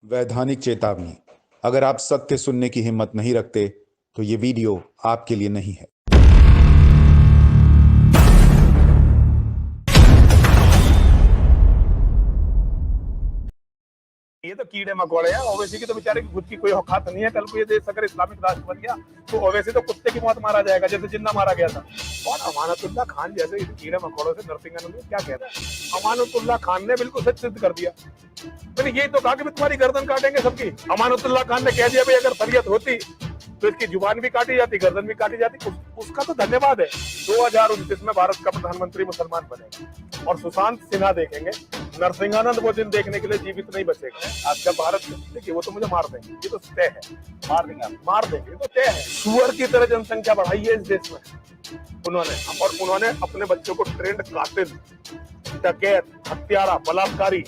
वैधानिक चेतावनी। अगर आप सत्य सुनने की हिम्मत नहीं रखते तो ये वीडियो आपके लिए नहीं है। ये तो कीड़े मकोड़े हैं। ओवैसी की तो बेचारे की खुद की कोई औकात नहीं है। कल को ये देश अगर इस्लामिक राष्ट्र बन गया तो ओवैसी तो कुत्ते की मौत मारा जाएगा जैसे जिन्ना मारा गया था। और अमानतुल्लाह खान जैसे कीड़े मकोड़ों से नरसिंहानंद को क्या कहना है। अमानतुल्लाह खान ने बिल्कुल सच सिद्ध कर दिया। मैंने यही तो कहा कि तुम्हारी गर्दन काटेंगे सबकी। अमानतुल्लाह खान ने कह दिया भाई अगर शरीयत होती तो इसकी जुबान भी काटी जाती, गर्दन भी काटी जाती। उसका तो धन्यवाद है। 2029 में भारत का प्रधानमंत्री मुसलमान बनेगा और सुशांत सिन्हा देखेंगे। नरसिंहानंद वो दिन देखने के लिए जीवित नहीं बचेगा। आज जब भारत देखिए वो तो मुझे मार देंगे, ये तो तय है। मार देंगे, ये तो तय है। सुअर की तरह जनसंख्या बढ़ाई है इस देश में उन्होंने अपने बच्चों को ट्रेंड कातिल, डकैत, हत्यारा, बलात्कारी,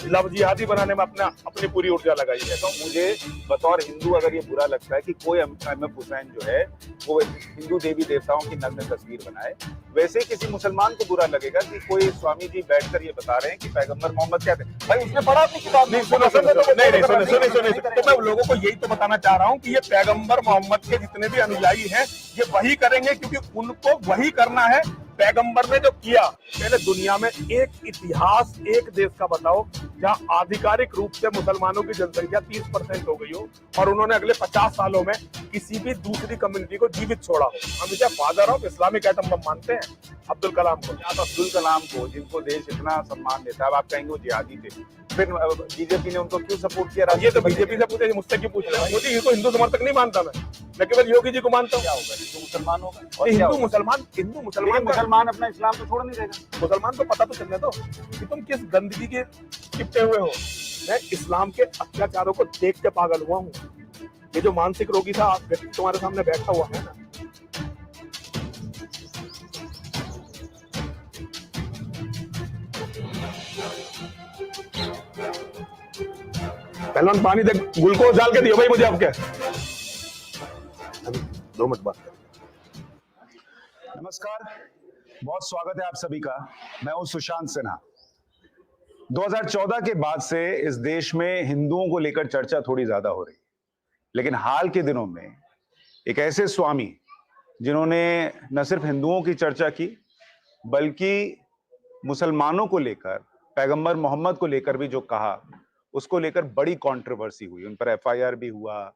लव जिहादी बनाने में अपनी पूरी ऊर्जा लगाई है। तो मुझे बतौर हिंदू अगर ये बुरा लगता है कि कोई एमएफ हुसैन जो है वो हिंदू देवी देवताओं की नग्न तस्वीर बनाए, वैसे ही किसी मुसलमान को बुरा लगेगा कि कोई स्वामी जी बैठकर ये बता रहे हैं कि पैगंबर मोहम्मद क्या थे। भाई उसने पढ़ा अपनी किताब नहीं। सुने तो मैं लोगों को यही तो बताना चाह रहा हूँ कि ये पैगंबर मोहम्मद के जितने भी अनुयायी हैं ये वही करेंगे, क्योंकि उनको वही करना है। पैगंबर ने जो किया, पहले दुनिया में एक इतिहास एक देश का बताओ जहां आधिकारिक रूप से मुसलमानों की जनसंख्या 30% हो गई हो और उन्होंने अगले 50 सालों में किसी भी दूसरी कम्युनिटी को जीवित छोड़ा हो। हम इसे father of Islamic atom bomb मानते हैं अब्दुल कलाम को। आप अब्दुल कलाम को, जिनको देश इतना सम्मान देता है, आप कहेंगे वो जिहादी थे, फिर बीजेपी ने उनको क्यों सपोर्ट किया? ये तो बीजेपी से पूछे, मुझसे क्यों पूछ रहे हैं? मोदी को हिंदू समर्थक नहीं मानता मैं केवल योगी जी को मानता हूँ। क्या होगा? हिंदू मुसलमान होगा। हिंदू मुसलमान अपना इस्लाम तो छोड़ नहीं देगा। मुसलमान को पता तो चलने दो कि तुम किस गंदगी के चिपटे हुए हो। मैं इस्लाम के अत्याचारों को देख के पागल हुआ हूँ। ये जो मानसिक रोगी था तुम्हारे सामने बैठा हुआ है ना, पहलवान पानी दे, ग्लूकोज डाल के दियो भाई मुझे आपके। 2 मिनट बाद। नमस्कार, बहुत स्वागत है आप सभी का। मैं हूं सुशांत सिन्हा। 2014 के बाद से इस देश में हिंदुओं को लेकर चर्चा थोड़ी ज्यादा हो रही है, लेकिन हाल के दिनों में एक ऐसे स्वामी जिन्होंने न सिर्फ हिंदुओं की चर्चा की बल्कि मुसलमानों को लेकर, पैगंबर मोहम्मद को लेकर भी जो कहा, उसको लेकर बड़ी कंट्रोवर्सी हुई। उन पर एफआईआर भी हुआ,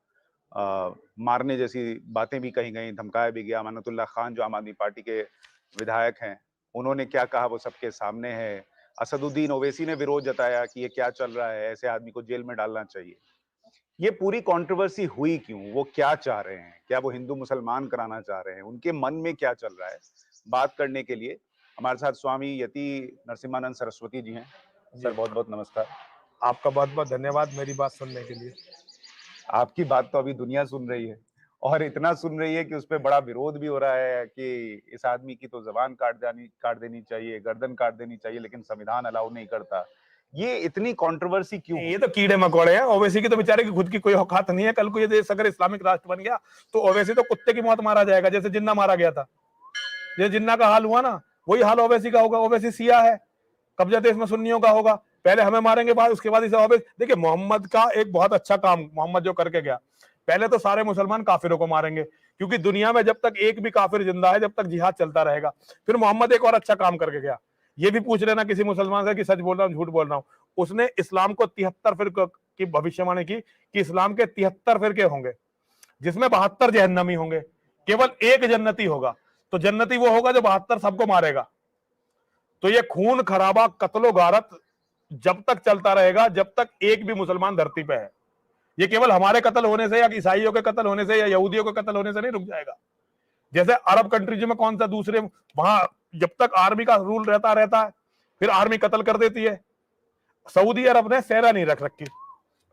मारने जैसी बातें भी कही गई, धमकाया भी गया। अमानतुल्लाह खान जो आम आदमी पार्टी के विधायक हैं, उन्होंने क्या कहा वो सबके सामने है। असदुद्दीन ओवैसी ने विरोध जताया कि ये क्या चल रहा है, ऐसे आदमी को जेल में डालना चाहिए। ये पूरी कंट्रोवर्सी हुई क्यों? वो क्या चाह रहे हैं? क्या वो हिंदू मुसलमान कराना चाह रहे हैं? उनके मन में क्या चल रहा है? बात करने के लिए हमारे साथ स्वामी यति नरसिम्हानंद सरस्वती जी हैं। सर बहुत बहुत नमस्कार। आपका बहुत बहुत धन्यवाद मेरी बात सुनने के लिए। आपकी बात तो अभी दुनिया सुन रही है, और इतना सुन रही है कि उस पर बड़ा विरोध भी हो रहा है कि इस आदमी की तो जबान काट देनी चाहिए, गर्दन काट देनी चाहिए, लेकिन संविधान अलाउ नहीं करता। ये इतनी कंट्रोवर्सी क्यों? ये तो कीड़े मकोड़े हैं। ओवैसी की तो बेचारे की खुद की कोई औकात नहीं है। कल को ये देश अगर इस्लामिक राष्ट्र बन गया तो ओवैसी तो कुत्ते की मौत मारा जाएगा जैसे जिन्ना मारा गया था। जैसे जिन्ना का हाल हुआ ना, वही हाल ओवैसी का होगा। ओवैसी सिया है, कब्जा देश में सुन्नियों का होगा। पहले हमें मारेंगे, बाद उसके बाद इसे ओवैसी। देखिए मोहम्मद का एक बहुत अच्छा काम मोहम्मद जो करके गया, पहले तो सारे मुसलमान काफिरों को मारेंगे, क्योंकि दुनिया में जब तक एक भी काफिर जिंदा है, जब तक जिहाद चलता रहेगा। फिर मोहम्मद एक और अच्छा काम करके गया। ये भी पूछ लेना किसी मुसलमान से कि सच बोल रहा हूँ झूठ बोल रहा हूँ। उसने इस्लाम को 73 फिरके की भविष्यवाणी की कि इस्लाम के 73 फिरके होंगे जिसमें 72 जहन्नमी होंगे, केवल एक जन्नती होगा। तो जन्नती वो होगा जो 72 सबको मारेगा। तो ये खून खराबा, कत्लो गारत जब तक चलता रहेगा जब तक एक भी मुसलमान धरती पे है। ये केवल हमारे कत्ल होने से या ईसाइयों के कत्ल होने से या यहूदियों के कत्ल होने से नहीं रुक जाएगा। जैसे अरब कंट्रीज में कौन सा दूसरे, वहां जब तक आर्मी का रूल रहता है फिर आर्मी कत्ल कर देती है। सऊदी अरब ने सेना नहीं रख रखी,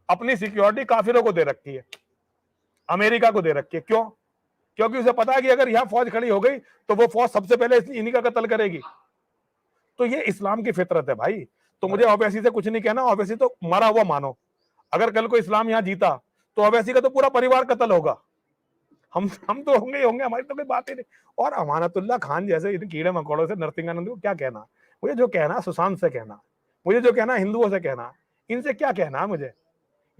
अपनी सिक्योरिटी काफिरों को दे रखी है, अमेरिका को दे रखी है। क्यों? क्योंकि उसे पता है कि अगर यहां फौज खड़ी हो गई तो वो फौज सबसे पहले इन्हीं का कत्ल करेगी। तो ये इस्लाम की फितरत है भाई। तो मुझे ओवैसी से कुछ नहीं कहना। ओवैसी तो मरा हुआ मानो। अगर कल को इस्लाम यहां जीता तो ओवैसी का तो पूरा परिवार कत्ल होगा। हम तो होंगे ही होंगे, हमारी तो कोई बात ही नहीं। और अमानतुल्लाह खान जैसे कीड़े मकोड़ों से नरसिंहानंद को क्या कहना? मुझे जो कहना सुशांत से कहना, मुझे जो कहना हिंदुओं से कहना, इनसे क्या कहना है मुझे?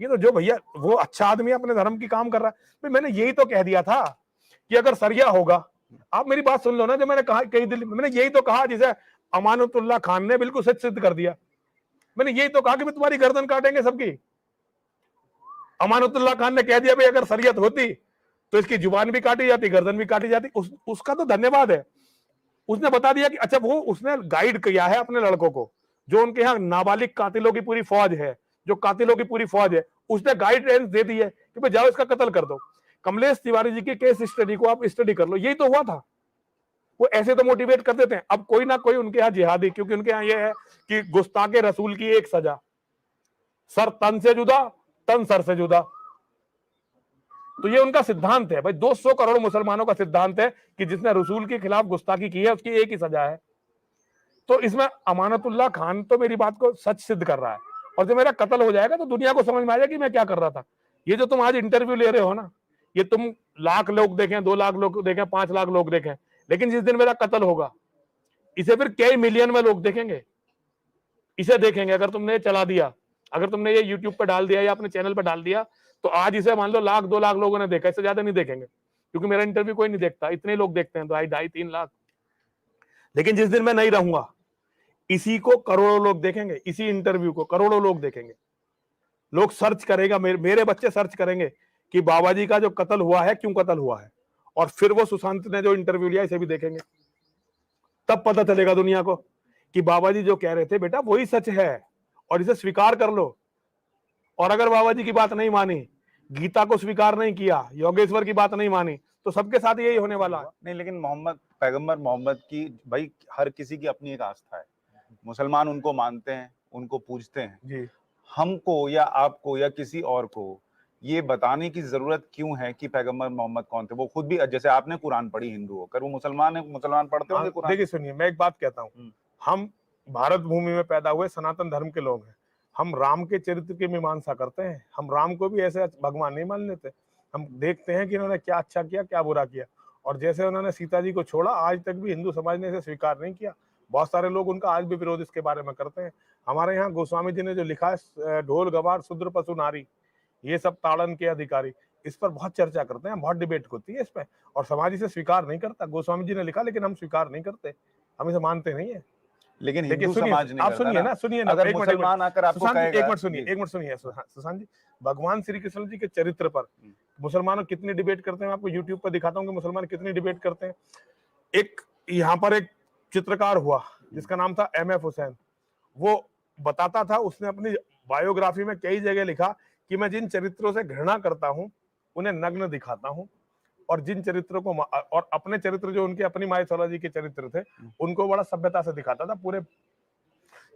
ये तो जो भैया वो अच्छा आदमी अपने धर्म की काम कर रहा है। भाई मैंने यही तो कह दिया था कि अगर सरिया होगा, आप मेरी बात सुन लो ना, जो मैंने कहा कई दिल्ली, मैंने यही तो कहा जिसे अमानतुल्लाह खान ने बिल्कुल सच सिद्ध कर दिया। मैंने यही तो कहा कि तुम्हारी गर्दन काटेंगे सबकी। अमानतुल्लाह खान ने कह दिया भाई अगर शरीयत होती तो इसकी जुबान भी काटी जाती, गर्दन भी काटी जाती। उसका तो धन्यवाद है, उसने बता दिया कि अच्छा, वो उसने गाइड किया है अपने लड़कों को, जो उनके यहाँ नाबालिग कातिलों की पूरी फौज है, जो कातिलों की पूरी फौज है, उसने गाइडेंस दे दी है कि भाई जाओ इसका कत्ल कर दो। कमलेश तिवारी जी के केस स्टडी को आप स्टडी कर लो, यही तो हुआ था। वो ऐसे तो मोटिवेट कर देते हैं। अब कोई ना कोई उनके यहाँ जिहादी, क्योंकि उनके यहाँ ये है कि गुस्ताखे रसूल की एक सजा, सर तन से जुदा, तन सर से जुदा। तो ये उनका सिद्धांत है भाई, 200 करोड़ मुसलमानों का सिद्धांत है कि जिसने रसूल के खिलाफ गुस्ताखी की है उसकी एक ही सजा है। तो इसमें अमानतुल्लाह खान तो मेरी बात को सच सिद्ध कर रहा है, और जब मेरा कत्ल हो जाएगा तो दुनिया को समझ में आ जाएगा कि मैं क्या कर रहा था। ये जो तुम आज इंटरव्यू ले रहे हो ना, ये तुम लाख लोग देखें, 2 लाख लोग देखें, 5 लाख लोग देखें, लेकिन जिस दिन मेरा कत्ल होगा इसे फिर कई मिलियन में लोग देखेंगे, इसे देखेंगे। अगर तुमने चला दिया, अगर तुमने ये यूट्यूब पर डाल दिया या अपने चैनल पर डाल दिया, तो आज इसे मान लो 1 लाख 2 लाख लोगों ने देखा, इससे ज्यादा नहीं देखेंगे, क्योंकि मेरा इंटरव्यू कोई नहीं देखता, इतने लोग देखते हैं, 2.5-3 लाख। लेकिन जिस दिन मैं नहीं रहूंगा, इसी को करोड़ों लोग देखेंगे, इसी इंटरव्यू को करोड़ों लोग देखेंगे। लोग सर्च करेगा, मेरे बच्चे सर्च करेंगे कि बाबा जी का जो कत्ल हुआ है क्यों कत्ल हुआ है, और फिर वो सुशांत ने जो इंटरव्यू लिया इसे भी देखेंगे। तब पता चलेगा दुनिया को कि बाबा जी जो कह रहे थे बेटा वही सच है, और इसे स्वीकार कर लो। और अगर बाबा जी की बात नहीं मानी, गीता को स्वीकार नहीं किया, योगेश्वर की बात नहीं मानी, तो सबके साथ यही होने वाला है। नहीं, लेकिन मोहम्मद, पैगंबर मोहम्मद की भाई हर किसी की अपनी एक आस्था है। मुसलमान उनको मानते हैं, उनको पूजते हैं जी। हमको या आपको या किसी और को ये बताने की जरूरत क्यों है कि पैगंबर मोहम्मद कौन थे? वो खुद भी, जैसे आपने कुरान पढ़ी हिंदू होकर, वो मुसलमान है, मुसलमान पढ़ते होंगे कुरान। देखिए सुनिए, मैं एक बात कहता हूँ, हम भारत भूमि में पैदा हुए सनातन धर्म के लोग हैं। हम राम के चरित्र की मीमांसा करते हैं, हम राम को भी ऐसे भगवान नहीं मान लेते। हम देखते हैं कि इन्होंने क्या अच्छा किया, क्या बुरा किया, और जैसे उन्होंने सीता जी को छोड़ा, आज तक भी हिंदू समाज ने इसे स्वीकार नहीं किया। बहुत सारे लोग उनका आज भी विरोध इसके बारे में करते हैं। हमारे यहाँ गोस्वामी जी ने जो लिखा है, ढोल गवार शूद्र पशु नारी ये सब ताड़न के अधिकारी, इस पर बहुत चर्चा करते हैं, बहुत डिबेट होती है इस पे, और समाज इसे स्वीकार नहीं करता। गोस्वामी जी ने लिखा, लेकिन हम स्वीकार नहीं करते, हम इसे मानते नहीं है। लेकिन हिंदू समाज नहीं आप करता सुनिए ना, सुनिए ना, अगर एक मुसलमान आकर आपको सुशांत जी, कहेगा, एक मिनट सुनिए सुशांत जी, भगवान श्री कृष्ण जी के चरित्र पर मुसलमान कितनी डिबेट करते हैं, मैं आपको यूट्यूब पर दिखाता हूँ कि मुसलमान कितनी डिबेट करते हैं। एक यहाँ पर एक चित्रकार हुआ जिसका नाम था MF हुसैन, वो बताता था, उसने अपनी बायोग्राफी में कई जगह लिखा कि मैं जिन चरित्रों से घृणा करता हूं उन्हें नग्न दिखाता हूं, और जिन चरित्रों को, और अपने चरित्र जो उनके अपनी माइथोलॉजी के चरित्र थे उनको बड़ा सभ्यता से दिखाता था पूरे।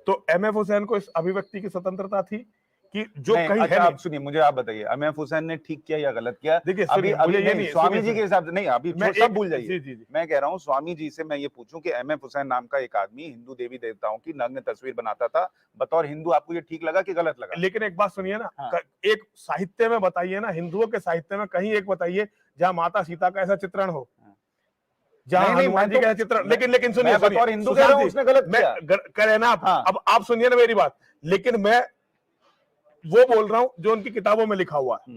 तो MF हुसैन को इस अभिव्यक्ति की स्वतंत्रता थी कि जो कहीं अच्छा, है। आप सुनिए, मुझे आप बताइए MF हुसैन ने ठीक किया या गलत किया? देखिए अभी नहीं, स्वामी जी के हिसाब से नहीं, अभी सब भूल जाइए। जी। मैं कह रहा हूँ स्वामी जी से मैं ये पूछूं कि MF हुसैन नाम का एक आदमी हिंदू देवी देवताओं की नग्न तस्वीर बनाता था, बतौर हिंदू आपको ये ठीक लगा कि गलत लगा? लेकिन एक बात सुनिए ना, हाँ। एक साहित्य में बताइए ना, हिंदुओं के साहित्य में कहीं एक बताइए जहां माता सीता का ऐसा चित्रण हो, जहां हनुमान जी का चित्रण। लेकिन सुनिए, बतौर हिंदू कह रहा हूं उसने गलत किया। कह रहे ना आप। हाँ। अब आप सुनिए ना मेरी बात, लेकिन मैं वो बोल रहा हूं जो उनकी किताबों में लिखा हुआ है,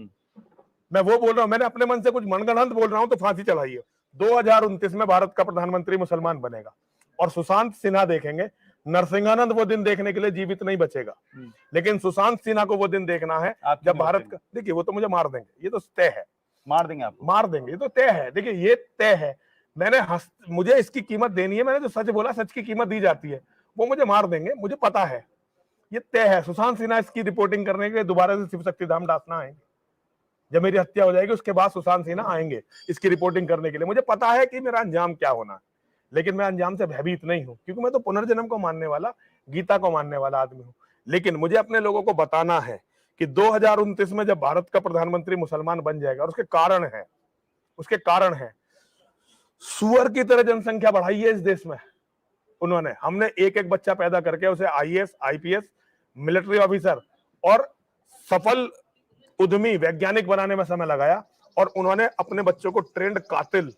मैं वो बोल रहा हूं, मैंने अपने मन से कुछ मनगढ़ंत बोल रहा हूं तो फांसी चढ़ाइए। 2029 में भारत का प्रधानमंत्री मुसलमान बनेगा, और सुशांत सिन्हा देखेंगे। नरसिंहानंद वो दिन देखने के लिए जीवित नहीं बचेगा, लेकिन सुशांत सिन्हा को वो दिन देखना है जब भारत का, देखिए वो तो मुझे मार देंगे, ये तो तय है, मार देंगे आपको, मार देंगे, ये तो तय है। देखिए ये तय है, मुझे इसकी कीमत देनी है, मैंने जो सच बोला सच की कीमत दी जाती है, वो मुझे मार देंगे, मुझे पता है, ये तय है। सुशांत सिन्हा इसकी रिपोर्टिंग करने के लिए दोबारा से शिव शक्ति धाम डासना आएंगे। जब मेरी हत्या हो जाएगी उसके बाद सुशांत सिन्हा आएंगे इसकी रिपोर्टिंग करने के लिए। मुझे पता है कि मेरा अंजाम क्या होना है, लेकिन मैं अंजाम से भयभीत नहीं हूं, क्योंकि मैं तो पुनर्जन्म को मानने वाला, गीता को मानने वाला आदमी हूं। लेकिन मुझे अपने लोगों को बताना है कि 2029 में जब भारत का प्रधानमंत्री मुसलमान बन जाएगा, और उसके कारण है सुअर की तरह जनसंख्या बढ़ाई है इस देश में उन्होंने। हमने एक बच्चा पैदा करके उसे IAS, IPS, मिलिट्री ऑफिसर और सफल उद्यमी वैज्ञानिक बनाने में समय लगाया, और उन्होंने अपने बच्चों को ट्रेंड कातिल,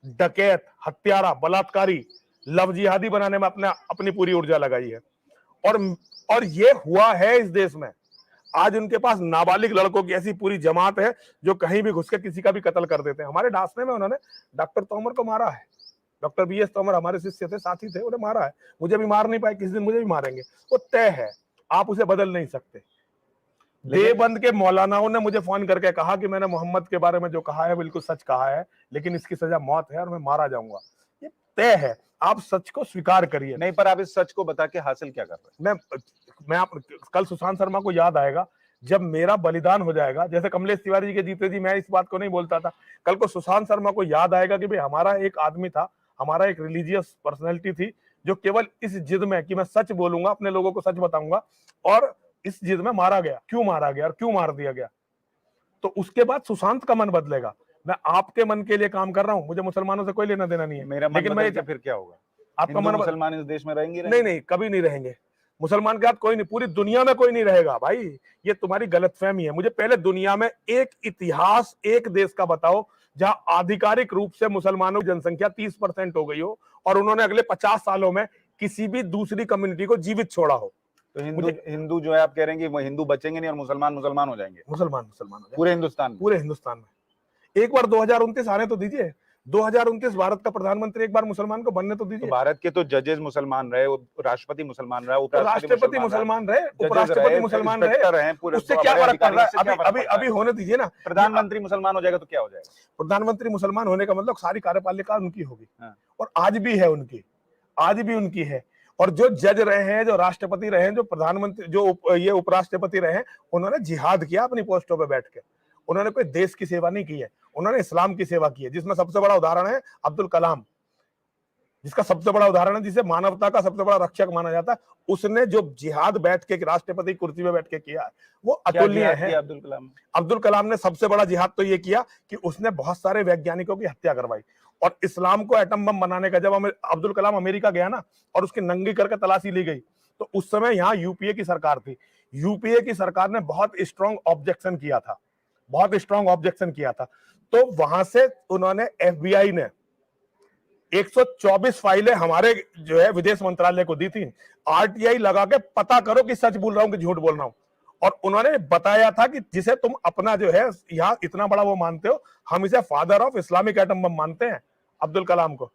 डकैत, हत्यारा, बलात्कारी, लव जिहादी बनाने में अपनी पूरी ऊर्जा लगाई है। और ये हुआ है इस देश में। आज उनके पास नाबालिग लड़कों की ऐसी पूरी जमात है जो कहीं भी घुस के किसी का भी कत्ल कर देते हैं। हमारे डासने में उन्होंने डॉक्टर तोमर को मारा है। डॉक्टर BS तोमर हमारे शिष्य थे, साथी थे, उन्हें मारा है। मुझे भी मार नहीं पाए, किसी दिन मुझे भी मारेंगे, वो तय है, आप उसे बदल नहीं सकते। देवबंद के मौलानाओं ने मुझे फोन करके कहा कि मैंने मोहम्मद के बारे में जो कहा है बिल्कुल सच कहा है, लेकिन इसकी सजा मौत है और मैं मारा जाऊंगा। ये तय है, आप सच को स्वीकार करिए। नहीं, पर आप इस सच को बता के हासिल क्या कर रहे हैं? मैं कल सुशांत शर्मा को याद आएगा जब मेरा बलिदान हो जाएगा। जैसे कमलेश तिवारी जी के जीते जी मैं इस बात को नहीं बोलता था, कल को सुशांत शर्मा को याद आएगा कि भाई हमारा एक आदमी था, हमारा एक रिलीजियस पर्सनैलिटी थी जो केवल इस जिद में कि मैं सच बोलूंगा, अपने लोगों को सच बताऊंगा, और इस जिद में मारा गया। क्यों मारा गया और क्यों मार दिया गया? तो उसके बाद सुशांत का मन बदलेगा। मैं आपके मन के लिए काम कर रहा हूं, मुझे मुसलमानों से कोई लेना देना नहीं है। मेरा मन लेकिन मैं बदल के फिर क्या होगा? आपका मन मुसलमान इस देश में रहेंगे? नहीं, कभी नहीं रहेंगे। मुसलमान के साथ कोई नहीं, पूरी दुनिया में कोई नहीं रहेगा भाई, ये तुम्हारी गलतफहमी है। मुझे पहले दुनिया में एक इतिहास, एक देश का बताओ जहां आधिकारिक रूप से मुसलमानों की जनसंख्या 30% हो गई हो और उन्होंने अगले 50 सालों में किसी भी दूसरी कम्युनिटी को जीवित छोड़ा हो। तो हिंदू जो है, आप कह रहे हैं कि वो हिंदू बचेंगे नहीं और मुसलमान हो जाएंगे? मुसलमान हो जाएंगे पूरे हिंदुस्तान में? पूरे हिंदुस्तान में। एक बार 2029 आने तो दीजिए, 2029 भारत का प्रधानमंत्री एक बार मुसलमान को बनने तो दीजिए। तो भारत के तो जजेस मुसलमान रहे, राष्ट्रपति मुसलमान रहा, राष्ट्रपति मुसलमान रहे, उपराष्ट्रपति मुसलमान रहे, उससे क्या फर्क पड़ रहा है? अभी होने दीजिए ना। प्रधानमंत्री मुसलमान हो जाएगा तो क्या हो जाएगा? प्रधानमंत्री मुसलमान होने का मतलब सारी कार्यपालिका उनकी होगी, और आज भी है उनकी, आज भी उनकी है। और जो जज रहे हैं, जो राष्ट्रपति रहे हैं, जो प्रधानमंत्री, जो ये उपराष्ट्रपति रहे हैं, उन्होंने जिहाद किया अपनी पोस्टों पे बैठ के। उन्होंने कोई देश की सेवा नहीं की है, उन्होंने इस्लाम की सेवा की है, जिसमें सबसे बड़ा उदाहरण है अब्दुल कलाम, जिसका सबसे बड़ा उदाहरण है, जिसे मानवता का सबसे बड़ा रक्षक माना जाता है। उसने जो जिहाद बैठ के राष्ट्रपति कुर्सी में बैठ के किया है वो अतुलनीय है। अब्दुल कलाम ने सबसे बड़ा जिहाद तो ये किया कि उसने बहुत सारे वैज्ञानिकों की हत्या करवाई। और इस्लाम को एटम बम बनाने का जब अब्दुल कलाम अमेरिका गया ना और उसकी नंगी करके तलाशी ली गई, तो उस समय यहाँ यूपीए की सरकार थी। यूपीए की सरकार ने बहुत स्ट्रॉन्ग ऑब्जेक्शन किया था, बहुत स्ट्रॉन्ग ऑब्जेक्शन किया था। तो वहां से उन्होंने FBI ने 124 फाइलें हमारे जो है विदेश मंत्रालय को दी थी। RTI लगा के पता करो कि सच बोल रहा हूं कि झूठ बोल रहा हूं। और उन्होंने बताया था कि जिसे तुम अपना जो है यहाँ इतना बड़ा वो मानते हो, हम इसे father of Islamic atom bomb मानते हैं, अब्दुल कलाम को।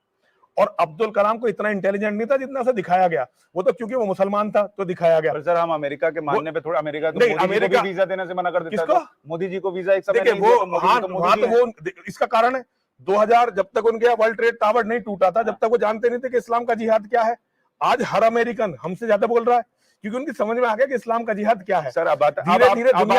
और अब्दुल कलाम को इतना इंटेलिजेंट नहीं था जितना से दिखाया गया। वो तो क्योंकि वो मुसलमान था तो दिखाया गया। सर, हम अमेरिका के मानने पे थोड़ा, अमेरिका को वीजा देने से मना कर देता है। मोदी जी को वीजा एक समय नहीं दिया, तो वो इसका कारण है 2000 जब तक उनके वर्ल्ड ट्रेड टावर नहीं टूटा था, जब तक वो जानते नहीं थे कि इस्लाम का जिहाद क्या है। आज हर अमेरिकन हमसे ज्यादा बोल रहा है क्योंकि उनकी समझ में आ गया कि इस्लाम का जिहाद क्या है। सर, अब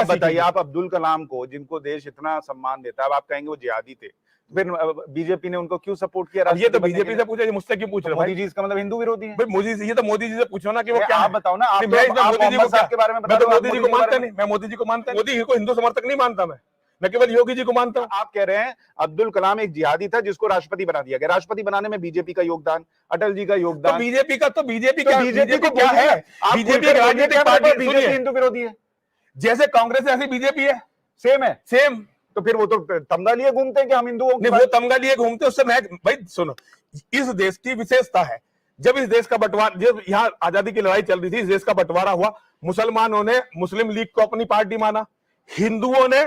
बताइए, आप अब्दुल कलाम को, जिनको देश इतना सम्मान देता है, अब आप कहेंगे वो जिहादी थे, फिर बीजेपी ने उनको क्यों सपोर्ट किया? ये तो बीजेपी से पूछे, मुझसे क्यों पूछ रहे हो? मोदी जी इसका मतलब हिंदू विरोधी है? मोदी जी, ये तो मोदी जी से पूछो ना कि वो क्या आप बताओ ना। आप मोदी जी को बारे में मैं तो मोदी जी को मानता नहीं, मैं मोदी जी को मानता नहीं, मोदी जी को हिंदू समर्थक नहीं मानता, मैं केवल योगी जी को मानता हूं। आप कह रहे हैं अब्दुल कलाम एक जिहादी था जिसको राष्ट्रपति बना दिया गया। राष्ट्रपति बनाने में बीजेपी का योगदान, अटल जी का योगदान। तो बीजेपी का बीजेपी को क्या है? बीजेपी राजनीतिक पार्टी, बीजेपी हिंदू विरोधी है। जैसे कांग्रेस ऐसी बीजेपी है, सेम है, सेम। तो फिर वो तो तमगा लिए घूमते हैं कि हम हिंदुओं, नहीं, वो तमगा लिए घूमते। उससे मैं भाई सुनो, इस देश की विशेषता है, जब इस देश का बंटवारा, जब यहाँ आजादी की लड़ाई चल रही थी, इस देश का बंटवारा हुआ, मुसलमानों ने मुस्लिम लीग को अपनी पार्टी माना, हिंदुओं ने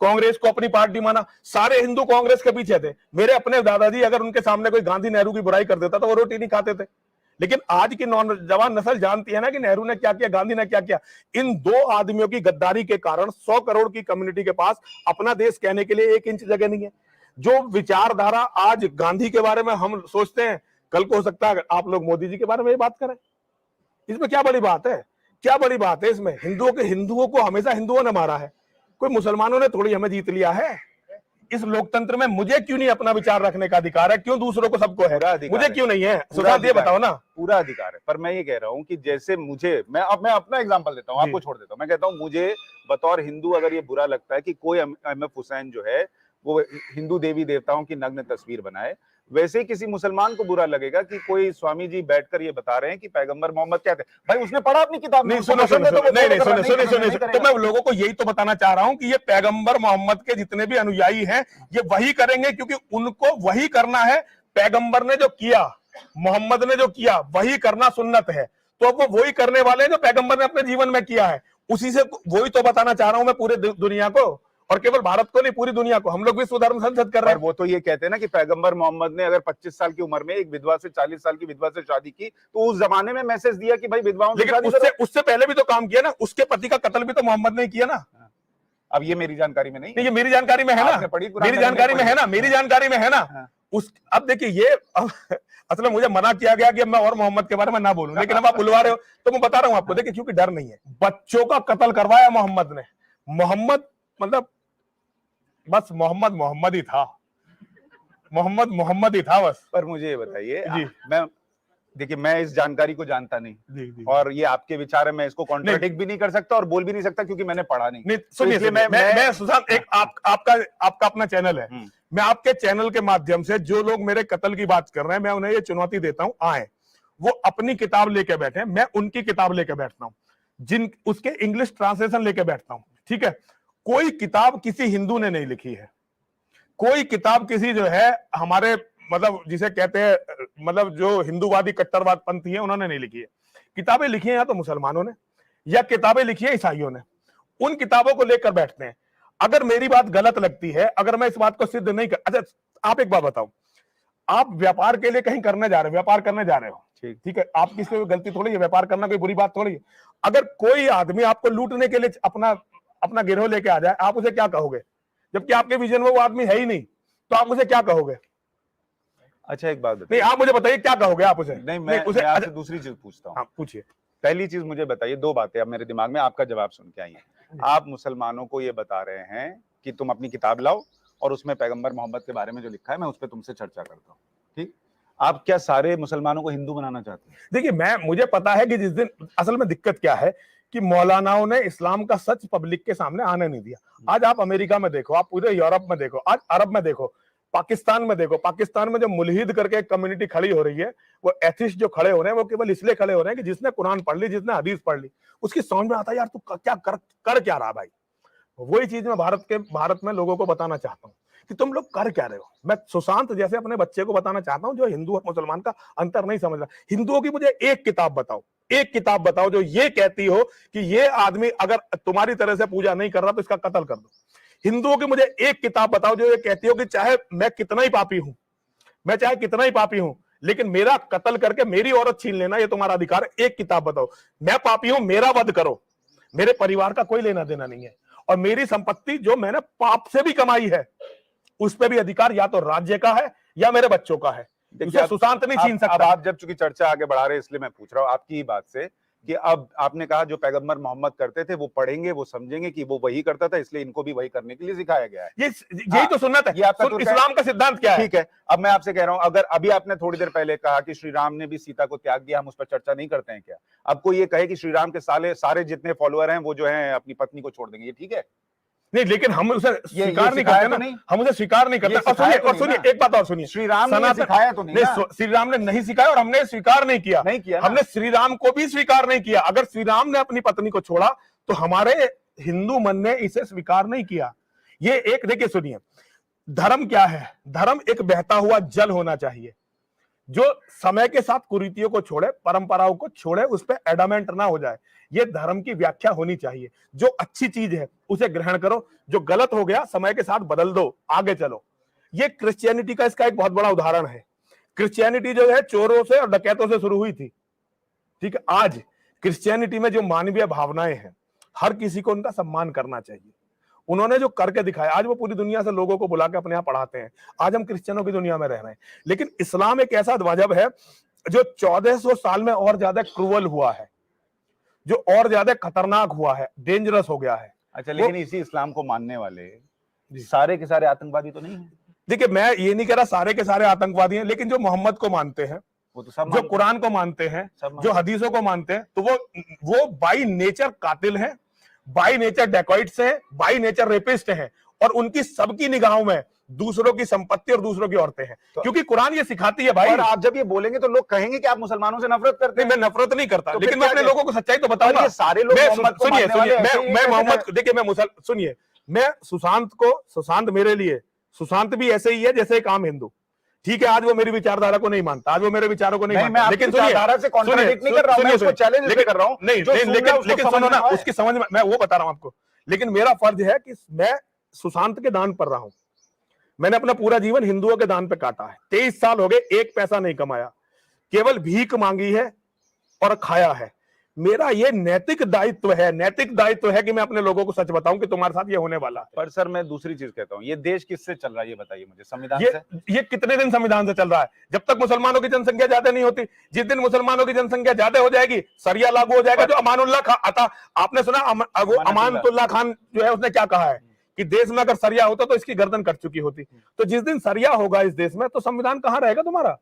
कांग्रेस को अपनी पार्टी माना। सारे हिंदू कांग्रेस के पीछे थे। मेरे अपने दादाजी अगर उनके सामने कोई गांधी नेहरू की बुराई कर देता तो वो रोटी नहीं खाते थे। लेकिन आज की नौजवान नस्ल जानती है ना कि नेहरू ने क्या किया, गांधी ने क्या किया। इन दो आदमियों की गद्दारी के कारण 100 करोड़ की कम्युनिटी के पास अपना देश कहने के लिए 1 इंच जगह नहीं है। जो विचारधारा आज गांधी के बारे में हम सोचते हैं, कल को हो सकता है आप लोग मोदी जी के बारे में बात करें। इसमें क्या बड़ी बात है? क्या बड़ी बात है इसमें? हिंदुओं को हमेशा हिंदुओं ने मारा है, कोई मुसलमानों ने थोड़ी हमें जीत लिया है। इस लोकतंत्र में मुझे क्यों नहीं अपना विचार रखने का अधिकार है? क्यों दूसरों को सबको है, मुझे क्यों नहीं है? सुशांत ये बताओ ना। पूरा अधिकार है, पर मैं ये कह रहा हूँ कि जैसे मैं अपना एग्जांपल देता हूँ, आपको छोड़ देता हूँ। मैं कहता हूँ मुझे बतौर हिंदू अगर ये बुरा लगता है कि कोई MF हुसैन जो है वो हिंदू देवी देवताओं की नग्न तस्वीर बनाए, वैसे ही किसी मुसलमान को बुरा लगेगा कि कोई स्वामी जी बैठकर ये बता रहे हैं कि पैगंबर मोहम्मद क्या थे। भाई उसने पढ़ा अपनी किताब में। सुनो, तो मैं लोगों को यही तो बताना चाह रहा हूं कि ये पैगंबर मोहम्मद के जितने भी अनुयायी हैं ये वही करेंगे, क्योंकि उनको वही करना है। पैगंबर ने जो किया, मोहम्मद ने जो किया, वही करना सुन्नत है। तो अब वो वही करने वाले हैं जो पैगंबर ने अपने जीवन में किया है। उसी से वही तो बताना चाह रहा हूं मैं पूरे दुनिया को, और केवल भारत को नहीं पूरी दुनिया को। हम लोग विश्व धर्म संसद कर रहे हैं। वो तो ये कहते हैं ना कि पैगंबर मोहम्मद ने अगर 25 साल की उम्र में एक विधवा से 40 साल की विधवा से शादी की तो उस जमाने में मैसेज दिया कि भाई विधवाओं से शादी करो। उससे पहले भी तो काम किया ना, उसके पति का कत्ल भी तो मोहम्मद ने किया ना। अब ये मेरी जानकारी में नहीं, ये मेरी जानकारी में है ना, मेरी जानकारी में है ना, मेरी जानकारी में है ना। उस अब देखिए ये असल में मुझे मना किया गया कि मैं और मोहम्मद के बारे में ना बोलूं, लेकिन अब आप बुलवा रहे हो तो मैं बता रहा हूं आपको। देखिए क्योंकि डर नहीं है। बच्चों का कत्ल करवाया मोहम्मद ने। मोहम्मद मतलब बस मोहम्मद मोहम्मद ही था, मोहम्मद मोहम्मद ही था बस। पर मुझे ये बताइए, जी मैं देखिए मैं इस जानकारी को जानता नहीं जी। और ये आपके विचार है, मैं इसको कॉन्ट्राडिक्ट भी नहीं कर सकता और बोल भी नहीं सकता क्योंकि मैंने पढ़ा नहीं। सुनिए मैं सुशांत, एक आपका अपना चैनल है, मैं आपके चैनल के माध्यम से जो लोग मेरे कत्ल की बात कर रहे हैं मैं उन्हें ये चुनौती देता हूं, आए वो अपनी किताब लेके बैठे, मैं उनकी किताब लेके बैठता हूं, जिन उसके इंग्लिश ट्रांसलेशन लेके बैठता हूं, ठीक है। कोई किताब किसी हिंदू ने नहीं लिखी है, कोई किताब किसी जो है हमारे मतलब जिसे कहते हैं मतलब जो हिंदूवादी कट्टरवाद पंथी है उन्होंने नहीं लिखी है। किताबें लिखी है या तो मुसलमानों ने या किताबें लिखी है ईसाइयों ने। उन किताबों को लेकर बैठते हैं। अगर मेरी बात गलत लगती है, अगर मैं इस बात को सिद्ध नहीं कर, अच्छा आप एक बात बताओ, आप व्यापार के लिए कहीं करने जा रहे हो, व्यापार करने जा रहे हो, ठीक है, आपकी इसमें गलती थोड़ी है, व्यापार करना कोई बुरी बात थोड़ी है। अगर कोई आदमी आपको लूटने के लिए अपना गिरोह लेके आ जाए, आप उसे क्या कहोगे? जबकि आपके विजन में वो आदमी है ही नहीं, तो आप उसे क्या कहोगे? अच्छा एक बात बताइए, नहीं आप मुझे बताइए क्या कहोगे आप उसे? नहीं मैं आपसे अच्छा, दूसरी चीज पूछता हूँ। हाँ पूछिए। पहली चीज मुझे बताइए, दो बातें अब मेरे दिमाग में, आपका जवाब सुन के आई है। आप मुसलमानों को ये बता रहे हैं कि तुम अपनी किताब लाओ और उसमें पैगंबर मोहम्मद के बारे में जो लिखा है मैं उस पर तुमसे चर्चा करता हूँ, ठीक। आप क्या सारे मुसलमानों को हिंदू बनाना चाहते हैं? देखिए मुझे पता है कि जिस दिन असल में दिक्कत क्या है कि मौलानाओं ने इस्लाम का सच पब्लिक के सामने आने नहीं दिया। आज आप अमेरिका में देखो, आप पूरे यूरोप में देखो, आज अरब में देखो, पाकिस्तान में देखो, पाकिस्तान में जो मुल्हिद करके एक कम्युनिटी खड़ी हो रही है, वो एथिस्ट जो खड़े हो रहे हैं वो केवल इसलिए खड़े हो रहे हैं कि जिसने कुरान पढ़ ली, जिसने हदीस पढ़ ली, उसकी समझ में आता है यार तू क्या कर क्या रहा भाई। वही चीज मैं भारत में लोगों को बताना चाहता हूँ कि तुम लोग कर क्या रहे हो। मैं सुशांत जैसे अपने बच्चे को बताना चाहता हूँ जो हिंदू और मुसलमान का अंतर नहीं समझ रहा। हिंदुओं की मुझे एक किताब बताओ जो ये कहती हो कि ये आदमी अगर तुम्हारी तरह से पूजा नहीं कर रहा तो इसका कत्ल कर दो। हिंदुओं की मुझे एक किताब बताओ जो ये कहती हो कि चाहे मैं कितना ही पापी हूं, लेकिन मेरा कत्ल करके मेरी औरत छीन लेना ये तुम्हारा अधिकार है। एक किताब बताओ। मैं पापी हूं, मेरा वध करो, मेरे परिवार का कोई लेना देना नहीं है, और मेरी संपत्ति जो मैंने पाप से भी कमाई है उस पर भी अधिकार या तो राज्य का है या मेरे बच्चों का है। सुशांत नहीं छीन सकता। आप जब चूंकि चर्चा आगे बढ़ा रहे हैं इसलिए मैं पूछ रहा हूं आपकी ही बात से कि अब आपने कहा जो पैगंबर मोहम्मद करते थे वो पढ़ेंगे, वो समझेंगे कि वो वही करता था, इसलिए इनको भी वही करने के लिए सिखाया गया है। यही तो सुन्नत है। इस्लाम का सिद्धांत क्या है? ठीक है, अब मैं आपसे कह रहा हूं, अगर अभी आपने थोड़ी देर पहले कहा कि श्री राम ने भी सीता को त्याग दिया, हम उस पर चर्चा नहीं करते हैं क्या? अब कोई ये कहे कि श्री राम के सारे जितने फॉलोअर हैं वो जो है अपनी पत्नी को छोड़ देंगे, ये ठीक है? नहीं, लेकिन हम उसे स्वीकार नहीं करते ना, हम उसे स्वीकार नहीं करते। और सुनिए एक बात और सुनिए, श्री राम ने सिखाया तो नहीं, श्री राम ने नहीं सिखाया और हमने स्वीकार नहीं किया, हमने श्री राम को भी स्वीकार नहीं किया। अगर श्री राम ने अपनी पत्नी को छोड़ा तो हमारे हिंदू मन ने इसे स्वीकार नहीं किया। ये एक देखिए सुनिए, धर्म क्या है? धर्म एक बहता हुआ जल होना चाहिए जो समय के साथ कुरीतियों को छोड़े, परंपराओं को छोड़े, उस पर एडामेंट ना हो जाए। ये धर्म की व्याख्या होनी चाहिए। जो अच्छी चीज है उसे ग्रहण करो, जो गलत हो गया समय के साथ बदल दो, आगे चलो। ये क्रिश्चियनिटी का इसका एक बहुत बड़ा उदाहरण है। क्रिश्चियनिटी जो है चोरों से और डकैतों से शुरू हुई थी, ठीक है। आज क्रिश्चियनिटी में जो मानवीय भावनाएं हैं, हर किसी को उनका सम्मान करना चाहिए। उन्होंने जो करके दिखाया, आज वो पूरी दुनिया से लोगों को बुला के अपने यहाँ पढ़ाते हैं। आज हम क्रिश्चियनों की दुनिया में रह रहे हैं, लेकिन इस्लाम एक ऐसा मजहब है जो 1400 साल में और ज्यादा क्रूअल हुआ है, जो और ज्यादा खतरनाक हुआ है, डेंजरस हो गया है। अच्छा, लेकिन इसी इस्लाम को मानने वाले सारे के सारे आतंकवादी तो नहीं है? देखिए मैं ये नहीं कह रहा सारे के सारे आतंकवादी हैं, लेकिन जो मोहम्मद को मानते हैं, वो तो सब जो कुरान को मानते हैं, जो हदीसों को मानते हैं, तो वो बाई नेचर कातिल हैं, बाई नेचर डेकॉइट्स हैं, बाई नेचर रेपिस्ट हैं, और उनकी सबकी निगाहों में दूसरों की संपत्ति और दूसरों की औरतें हैं, क्योंकि कुरान ये सिखाती है भाई। और आप जब ये बोलेंगे तो लोग कहेंगे कि आप मुसलमानों से नफरत करते हैं। मैं नफरत नहीं करता, लेकिन मैं अपने लोगों को सच्चाई तो बताऊंगा। सारे लोग सुनिए, मैं मोहम्मद, देखिए सुनिए, मैं सुशांत मेरे लिए सुशांत भी ऐसे ही है जैसे एक आम हिंदू। ठीक है, आज वो मेरी विचारधारा को नहीं मानता, आज वो मेरे विचारों को नहीं मैं मानता, आपकी लेकिन सुनिए, विचारधारा से कॉन्ट्राडिक्ट नहीं कर रहा हूं, मैं उसको चैलेंज इसलिए कर रहा हूं नहीं, जो सुन रहा है उसको लेकिन समझ सुनो में ना, आए। उसकी समझ में, मैं वो बता रहा हूं आपको, लेकिन मेरा फर्ज है कि मैं सुशांत के दान पर रहा हूं। मैंने अपना पूरा जीवन हिंदुओं के दान पे काटा है, 23 साल हो गए, एक पैसा नहीं कमाया, केवल भीख मांगी है और खाया है। मेरा ये नैतिक दायित्व है कि मैं अपने लोगों को सच बताऊं कि तुम्हारे साथ ये होने वाला है। पर सर मैं दूसरी चीज कहता हूँ, ये देश किससे चल रहा है ये बताइए मुझे, संविधान से? ये कितने दिन संविधान से चल रहा है? जब तक मुसलमानों की जनसंख्या ज्यादा नहीं होती। जिस दिन मुसलमानों की जनसंख्या ज्यादा हो जाएगी, सरिया लागू हो जाएगा। जो अमानुल्लाह खान आता, आपने सुना वो अमानतुल्लाह खान जो है, उसने क्या कहा है कि देश में अगर सरिया होता तो इसकी गर्दन कट चुकी होती। तो जिस दिन सरिया होगा इस देश में, तो संविधान कहां रहेगा तुम्हारा?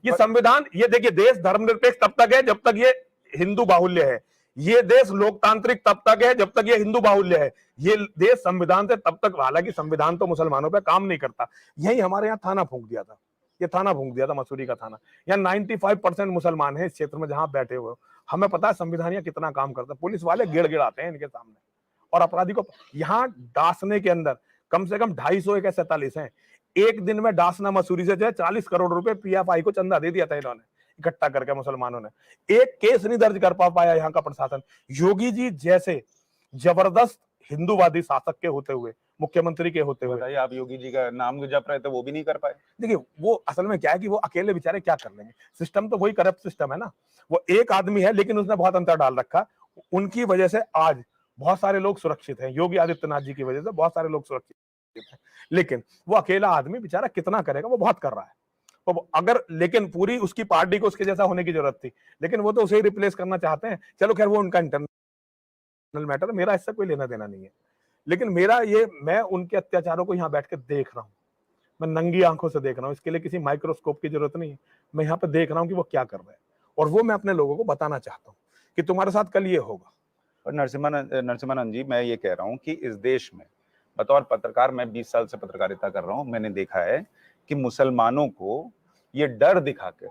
ये संविधान, ये देखिए, देश धर्मनिरपेक्ष तब तक है जब तक ये हिंदू बाहुल्य है। ये देश लोकतांत्रिक तब तक है जब तक ये हिंदू बाहुल्य है। ये देश संविधान से तब तक, हालांकि संविधान तो मुसलमानों पे काम नहीं करता। यही हमारे यहाँ थाना फूंक दिया था, ये थाना फूंक दिया था, मसूरी का थाना। यहाँ 95% मुसलमान है इस क्षेत्र में जहां बैठे हुए। हमें पता है संविधान यहाँ कितना काम करता है। पुलिस वाले गिड़ आते हैं इनके सामने, और अपराधी को यहाँ डासने के अंदर कम से कम 250 एक 47 है। एक दिन में डासना मसूरी से जो है 40 करोड़ रुपए PFI को चंदा दे दिया था इन्होंने, इकट्ठा करके मुसलमानों ने। एक केस नहीं दर्ज कर पाया यहाँ का प्रशासन। योगी जी जैसे जबरदस्त हिंदूवादी शासक के होते हुए, मुख्यमंत्री के होते हुए, बताइए, आप योगी जी का नाम जप रहे थे, वो भी नहीं कर पाए। देखिए वो असल में क्या है कि वो अकेले बेचारे क्या कर लेंगे, सिस्टम तो वही करप्ट सिस्टम है ना। वो एक आदमी है लेकिन उसने बहुत अंतर डाल रखा। उनकी वजह से आज बहुत सारे लोग सुरक्षित हैं, योगी आदित्यनाथ जी की वजह से बहुत सारे लोग सुरक्षित हैं। लेकिन वो अकेला आदमी बेचारा कितना करेगा, वो बहुत कर रहा है। अगर, लेकिन पूरी उसकी पार्टी को उसके जैसा होने की जरूरत थी, लेकिन वो तो उसे ही रिप्लेस करना चाहते हैं। चलो खैर, वो उनका इंटरनल मैटर, मेरा इससे कोई लेना देना नहीं है। लेकिन मेरा ये, मैं उनके अत्याचारों को यहाँ बैठ के देख रहा हूँ, मैं नंगी आंखों से देख रहा हूँ। इसके लिए किसी माइक्रोस्कोप की जरूरत नहीं है। मैं यहाँ पे देख रहा हूँ कि वो क्या कर रहे हैं, और वो मैं अपने लोगों को बताना चाहता हूँ कि तुम्हारे साथ कल ये होगा। और नरसिम्हानंद जी, मैं ये कह रहा हूँ कि इस देश में बतौर पत्रकार, मैं 20 साल से पत्रकारिता कर रहा हूँ, मैंने देखा है कि मुसलमानों को ये डर दिखाकर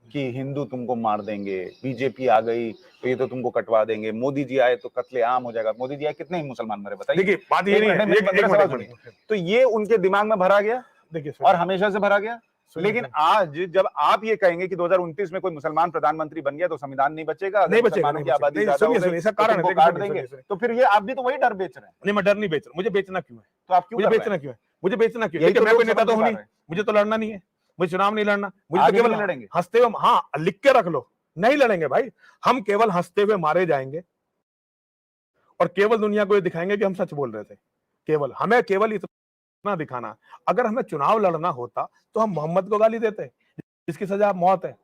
कि हिंदू तुमको मार देंगे, बीजेपी आ गई तो ये तो तुमको कटवा देंगे, मोदी जी आए तो कत्लेआम हो जाएगा। मोदी जी आए, कितने ही मुसलमान मरे बताइए? देखिए बात ये नहीं है, तो ये उनके दिमाग में भरा गया, देखिए, और हमेशा से भरा गया। लेकिन आज जब आप ये कहेंगे कि 2029 में कोई मुसलमान प्रधानमंत्री बन गया तो संविधान नहीं बचेगा, नहीं बचेगा, की आबादी ज्यादा हो गई, इसका कारण है, काट देंगे, तो फिर ये आप भी तो वही डर बेच रहे हैं। नहीं, मैं डर नहीं बेच रहा। मुझे बेचना क्यों है? तो आप क्यों मुझे बेचना क्यों है? मुझे बेचना क्यों है? मैं कोई नेता तो हूं नहीं, मुझे तो लड़ना नहीं है, मुझे चुनाव नहीं लड़ना, मुझे तो केवल लड़ेंगे हंसते हुए, हाँ लिख के रख लो, नहीं लड़ेंगे भाई, हम केवल हंसते हुए मारे जाएंगे और केवल दुनिया को ये दिखाएंगे कि हम सच बोल रहे थे। केवल हमें केवल इतना दिखाना। अगर हमें चुनाव लड़ना होता तो हम मोहम्मद को गाली देते, इसकी सजा मौत है।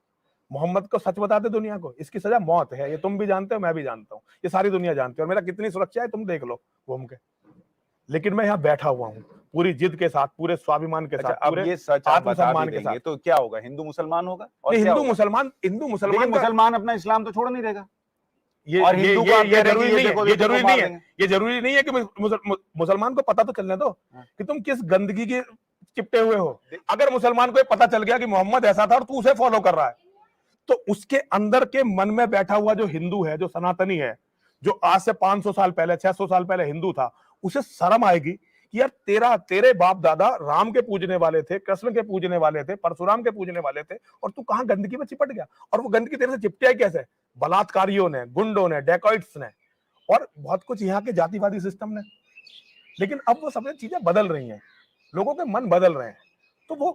मोहम्मद को सच बताते दुनिया को, इसकी सजा मौत है। ये तुम भी जानते हो, मैं भी जानता हूँ, ये सारी दुनिया जानती है, और मेरा कितनी सुरक्षा है तुम देख लो घूम के। लेकिन मैं यहाँ बैठा हुआ हूँ पूरी जिद के साथ, पूरे स्वाभिमान के साथ, अब ये सच आत्मसम्मान के साथ। तो क्या होगा, हिंदू मुसलमान होगा? और हिंदू मुसलमान अपना इस्लाम तो छोड़ नहीं देगा। ये जरूरी नहीं है कि मुसलमान को पता तो चलने दो कि तुम किस गंदगी के चिपटे हुए हो। अगर मुसलमान को पता चल गया कि मोहम्मद ऐसा था और तू उसे फॉलो कर रहा है, तो उसके अंदर के मन में बैठा हुआ जो हिंदू है, जो सनातनी है, जो आज से 500 साल पहले, 600 साल पहले हिंदू था, उसे शर्म आएगी कि यार तेरे बाप दादा राम के पूजने वाले थे, कृष्ण के पूजने वाले थे, परशुराम के पूजने वाले थे, और तू कहां गंदगी में चिपट गया। और वो गंदगी तेरे से चिपटे कैसे? बलात्कारियों ने, गुंडों ने, डेकॉइट्स ने, और बहुत कुछ यहाँ के जातिवादी सिस्टम ने। लेकिन अब वो सब चीजें बदल रही हैं, लोगों के मन बदल रहे हैं। तो वो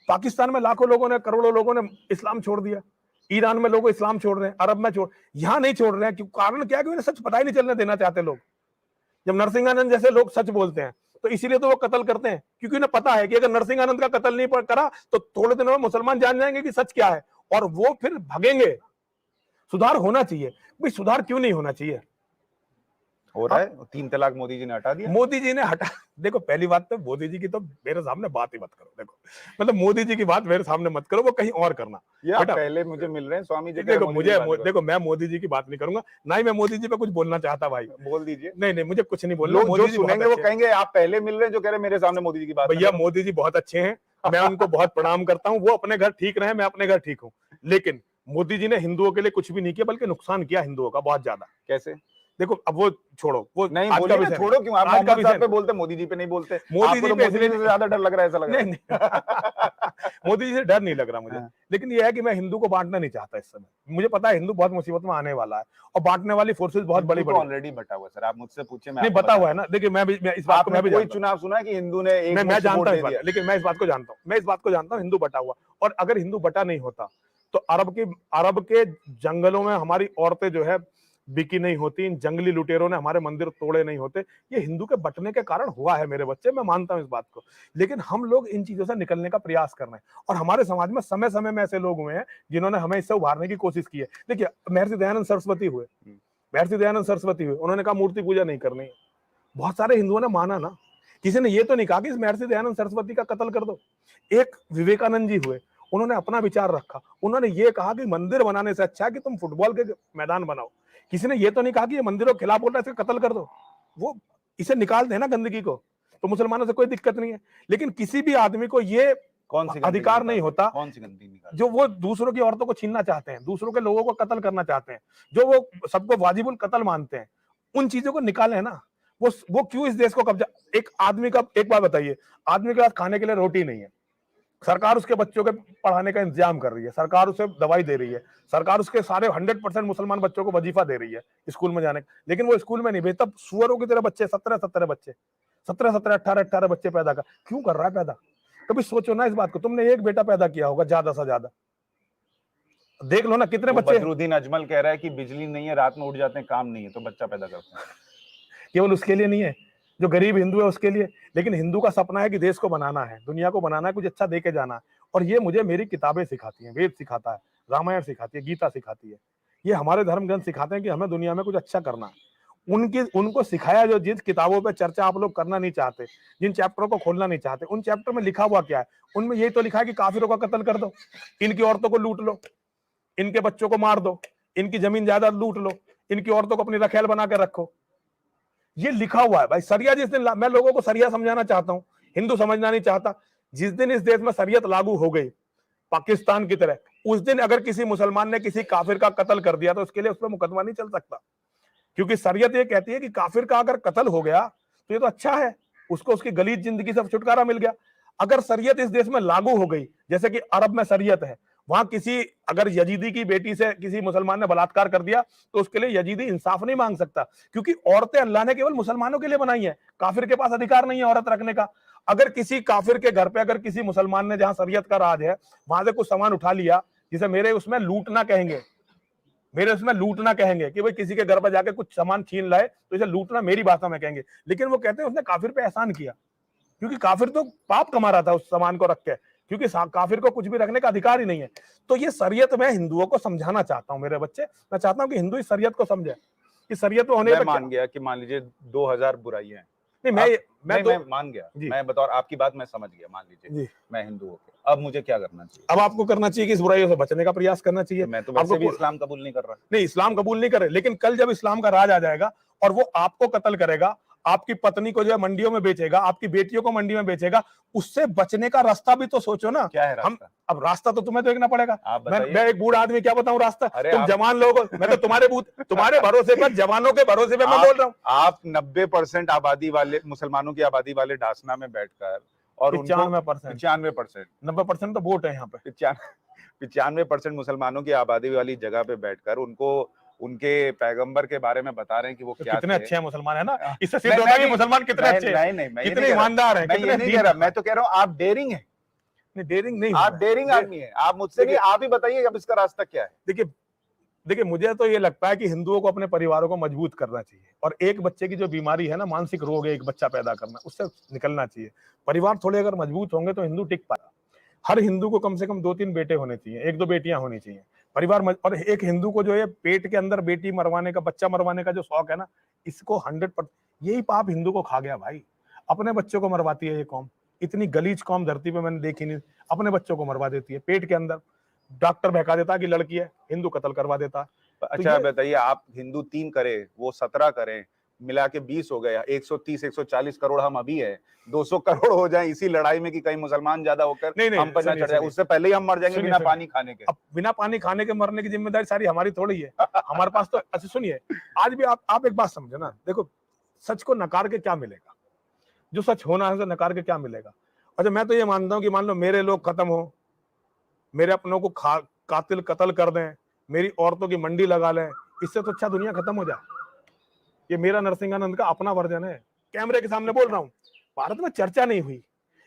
पाकिस्तान में लाखों लोगों ने, करोड़ों लोगों ने इस्लाम छोड़ दिया, ईरान में लोग इस्लाम छोड़ रहे हैं, अरब में यहाँ नहीं छोड़ रहे हैं। क्यों? कारण क्या है कि उन्हें सच पता ही नहीं चलने देना चाहते लोग। जब नरसिंहानंद जैसे लोग सच बोलते हैं तो इसीलिए तो वो कत्ल करते हैं, क्योंकि उन्हें पता है कि अगर नरसिंहानंद का कत्ल नहीं करा तो थोड़े दिनों में मुसलमान जान जाएंगे कि सच क्या है, और वो फिर भगेंगे। सुधार होना चाहिए भाई, सुधार क्यों नहीं होना चाहिए? हो रहा है। 3 तलाक मोदी जी ने हटा दिया। मोदी जी ने हटा, देखो पहली बात तो मोदी जी की तो मेरे सामने बात ही मत करो। देखो मतलब मोदी जी की बात मेरे सामने मत करो, वो कहीं और करना। पहले मुझे मिल रहे हैं स्वामी जी। देखो मैं मोदी जी की बात नहीं करूंगा, ना ही मैं मोदी जी पे कुछ बोलना चाहता। भाई बोल दीजिए। नहीं, मुझे कुछ नहीं बोलना। मोदी जी सुनेंगे वो कहेंगे आप पहले मिल रहे हैं जो कह रहे मेरे सामने मोदी जी की बात। भैया मोदी जी बहुत अच्छे हैं, मैं उनको बहुत प्रणाम करता हूँ। वो अपने घर ठीक रहे, मैं अपने घर ठीक हूँ। लेकिन मोदी जी ने हिंदुओं के लिए कुछ भी नहीं किया, बल्कि नुकसान किया हिंदुओं का बहुत ज्यादा। कैसे? देखो अब वो छोड़ो, वो नहीं बोलिए ना, छोड़ो क्यों? आप मोहम्मद साहब पे बोलते, मोदी जी पे नहीं बोलते। मोदी जी पे इसलिए ज्यादा डर लग रहा है, ऐसा लग रहा है। मोदी जी से डर नहीं लग रहा मुझे। हाँ। लेकिन ये है कि मैं हिंदू को बांटना नहीं चाहता इस समय। मुझे पता है हिंदू बहुत मुसीबत में आने वाला है और बांटने वाली फोर्सेस बहुत बड़ी बड़ी ऑलरेडी बटा हुआ सर, आप मुझसे पूछे, मैं नहीं आपको बता हुआ है बताता ना। देखिए मैं इस बात को आपने मैं भी कोई जानता हूं। चुनाव सुना है कि हिंदू ने एक मैं मुश्त जानता वोट हूं दे इस बात दिया? को, लेकिन मैं इस बात को जानता हूं, मैं इस बात को जानता हूं हिंदू बटा हुआ। और अगर हिंदू बटा नहीं होता तो अरब के जंगलों में हमारी औरतें जो है बिकी नहीं होती, इन जंगली लुटेरों ने हमारे मंदिर तोड़े नहीं होते। ये हिंदू के बटने के कारण हुआ है मेरे बच्चे, मैं मानता हूं इस बात को। लेकिन हम लोग इन चीजों से निकलने का प्रयास कर रहे हैं और हमारे समाज में समय समय में ऐसे लोग हुए हैं जिन्होंने हमें इससे उभारने की कोशिश की है। देखिए महर्षि दयानंद सरस्वती हुए, महर्षि दयानंद सरस्वती हुए, उन्होंने कहा मूर्ति पूजा नहीं करनी है। बहुत सारे हिंदुओं ने माना ना, किसी ने ये तो नहीं कहा कि इस महर्षि दयानंद सरस्वती का कत्ल कर दो। एक विवेकानंद जी हुए, उन्होंने अपना विचार रखा, उन्होंने ये कहा कि मंदिर बनाने से अच्छा है कि तुम फुटबॉल के मैदान बनाओ। किसी ने ये तो नहीं कहा कि ये मंदिरों के खिलाफ बोल रहा है इसका कत्ल कर दो। वो इसे निकाल देना गंदगी को, तो मुसलमानों से कोई दिक्कत नहीं है। लेकिन किसी भी आदमी को ये कौन सी अधिकार नहीं होता कौन सी गंदगी निकाल जो वो दूसरों की औरतों को छीनना चाहते हैं, दूसरों के लोगों को कत्ल करना चाहते हैं, जो वो सबको वाजिबुल कत्ल मानते हैं, उन चीजों को निकाले ना। वो क्यों इस देश को कब्जा। एक आदमी का, एक बात बताइए, आदमी के पास खाने के लिए रोटी नहीं है, सरकार उसके बच्चों के पढ़ाने का इंतजाम कर रही है, सरकार उसे दवाई दे रही है, सरकार उसके सारे 100% मुसलमान बच्चों को वजीफा दे रही है स्कूल में जाने, लेकिन वो स्कूल में नहीं भेजता। सुअरों की तरह बच्चे 17 बच्चे 18 बच्चे पैदा कर, क्यों कर रहा है पैदा? कभी सोचो ना इस बात को। तुमने एक बेटा पैदा किया होगा ज्यादा से ज्यादा, देख लो ना कितने बच्चे। बदरुद्दीन अजमल कह रहा है कि बिजली नहीं है, रात में उठ जाते हैं, काम नहीं है, तो बच्चा पैदा करते हैं। केवल उसके लिए नहीं है, जो गरीब हिंदू है उसके लिए। लेकिन हिंदू का सपना है कि देश को बनाना है, दुनिया को बनाना है, कुछ अच्छा दे के जाना है। और ये मुझे मेरी किताबें सिखाती हैं, वेद सिखाता है, रामायण सिखाती है, गीता सिखाती है, ये हमारे धर्म ग्रंथ सिखाते हैं कि हमें दुनिया में कुछ अच्छा करना है। उनको सिखाया जो जिस किताबों पे चर्चा आप लोग करना नहीं चाहते, जिन चैप्टरों को खोलना नहीं चाहते, उन चैप्टर में लिखा हुआ क्या है? उनमें यही तो लिखा है कि काफिरों का कत्ल कर दो, इनकी औरतों को लूट लो, इनके बच्चों को मार दो, इनकी जमीन जायदाद लूट लो, इनकी औरतों को अपनी रखेल बना के रखो। ये लिखा हुआ है भाई। सरिया जिस दिन, मैं लोगों को सरिया समझाना चाहता हूं, हिंदू समझना नहीं चाहता। जिस दिन इस देश में सरियत लागू हो गई पाकिस्तान की तरह, उस दिन अगर किसी मुसलमान ने किसी काफिर का कत्ल कर दिया तो उसके लिए उस पर मुकदमा नहीं चल सकता, क्योंकि सरियत ये कहती है कि काफिर का अगर कत्ल हो गया तो ये तो अच्छा है, उसको उसकी गलीज जिंदगी से छुटकारा मिल गया। अगर सरियत इस देश में लागू हो गई, जैसे कि अरब में सरियत है, वहां किसी अगर यजीदी की बेटी से किसी मुसलमान ने बलात्कार कर दिया तो उसके लिए यजीदी इंसाफ नहीं मांग सकता, क्योंकि औरतें अल्लाह ने केवल मुसलमानों के लिए बनाई है, काफिर के पास अधिकार नहीं है औरत रखने का। अगर किसी काफिर के घर पे अगर किसी मुसलमान ने, जहां सरियत का राज है, वहां से कुछ सामान उठा लिया, जिसे मेरे उसमें लूटना कहेंगे, मेरे उसमें लूटना कहेंगे कि भाई किसी के घर पर जाके कुछ सामान छीन लाए तो इसे लूटना मेरी भाषा में कहेंगे। लेकिन वो कहते हैं उसने काफिर पे एहसान किया, क्योंकि काफिर तो पाप कमा रहा था उस सामान को रख के, क्योंकि काफिर को कुछ भी रखने का अधिकार ही नहीं है। तो ये शरीयत मैं हिंदुओं को समझाना चाहता हूं मेरे बच्चे, मैं चाहता हूं कि हिंदू इस शरीयत को समझे कि शरीयत में होने मैं मान गया कि मान लीजिए 2000 बुराइयां हैं। नहीं, मैं मान गया, मैं बतौर आपकी बात मैं समझ गया, मान लीजिए मैं हिंदू हो गया, अब मुझे क्या करना चाहिए? अब आपको करना चाहिए कि इस बुराइयों से बचने का प्रयास करना चाहिए। मैं तो वैसे भी इस्लाम कबूल नहीं कर रहा। नहीं, इस्लाम कबूल नहीं करे, लेकिन कल जब इस्लाम का राज आ जाएगा और वो आपको कत्ल करेगा, आपकी पत्नी को जो है मंडियों में बेचेगा, आपकी बेटियों को मंडी में बेचेगा, उससे बचने का रास्ता भी तो सोचो ना। क्या है रास्ता? अब रास्ता तो तुम्हें देखना पड़ेगा। मैं एक बूढ़ा आदमी क्या बताऊं रास्ता? तुम जवान लोग, मैं तो तुम्हारे भरोसे पर, जवानों के भरोसे पे मैं बोल रहा हूँ। आप 90% आबादी वाले, मुसलमानों की आबादी वाले ढासना में बैठकर और 95%, 90% तो वोट है यहाँ पे, 95% मुसलमानों की आबादी वाली जगह पे बैठकर उनको उनके पैगंबर के बारे में बता रहे हैं कि वो क्या कितने अच्छे हैं मुसलमान, है ना? इससे सिद्ध होता है कि मुसलमान कितने अच्छे हैं, नहीं, कितने ईमानदार हैं, कितने नहीं कह रहा, मैं तो कह रहा हूँ आप डेयरिंग है। नहीं, डेयरिंग नहीं, आप डेयरिंग आदमी है, आप मुझसे नहीं, आप ही बताइए अब इसका रास्ता क्या है? देखिए मुझे तो ये लगता है कि हिंदुओं को अपने परिवारों को मजबूत करना चाहिए, और एक बच्चे की जो बीमारी है ना, मानसिक रोग है एक बच्चा पैदा करना, उससे निकलना चाहिए। परिवार थोड़े अगर मजबूत होंगे तो हिंदू टिक पाएगा। हर हिंदू को कम से कम 2-3 बेटे होने चाहिए, 1-2 बेटियां होनी चाहिए। परिवार और एक हिंदू को जो है पेट के अंदर बेटी मरवाने का, बच्चा मरवाने का जो शौक है ना, इसको 100%, यही पाप हिंदू को खा गया भाई। अपने बच्चों को मरवाती है ये कौम, इतनी गलीज कौम धरती पे मैंने देखी नहीं। अपने बच्चों को मरवा देती है पेट के अंदर, डॉक्टर बहका देता है कि लड़की है, हिंदू कत्ल करवा देता है। अच्छा बताइए, आप हिंदू 3 करे, वो 17 करें, मिला के 20 हो गया, 130-140 करोड़ हम अभी है, 200 करोड़ हो जाए इसी लड़ाई में कि कहीं मुसलमान ज्यादा होकर हम पर ना चढ़ जाए, उससे पहले ही हम मर जाएंगे बिना पानी खाने के। अब बिना पानी खाने के मरने की जिम्मेदारी सारी हमारी थोड़ी है। हमारे पास तो, अच्छा सुनिए, आज भी आप एक बात समझे ना, देखो सच को नकार के क्या मिलेगा? जो सच होना है उसे नकार के क्या मिलेगा? अच्छा, मैं तो ये मानता हूँ कि मान लो मेरे लोग खत्म हो, मेरे अपनों को कातिल कत्ल कर दें, मेरी औरतों की मंडी लगा लें, इससे तो अच्छा दुनिया खत्म हो जाए। ये मेरा नरसिंहानंद का अपना वर्जन है, कैमरे के सामने बोल रहा हूँ। भारत में चर्चा नहीं हुई।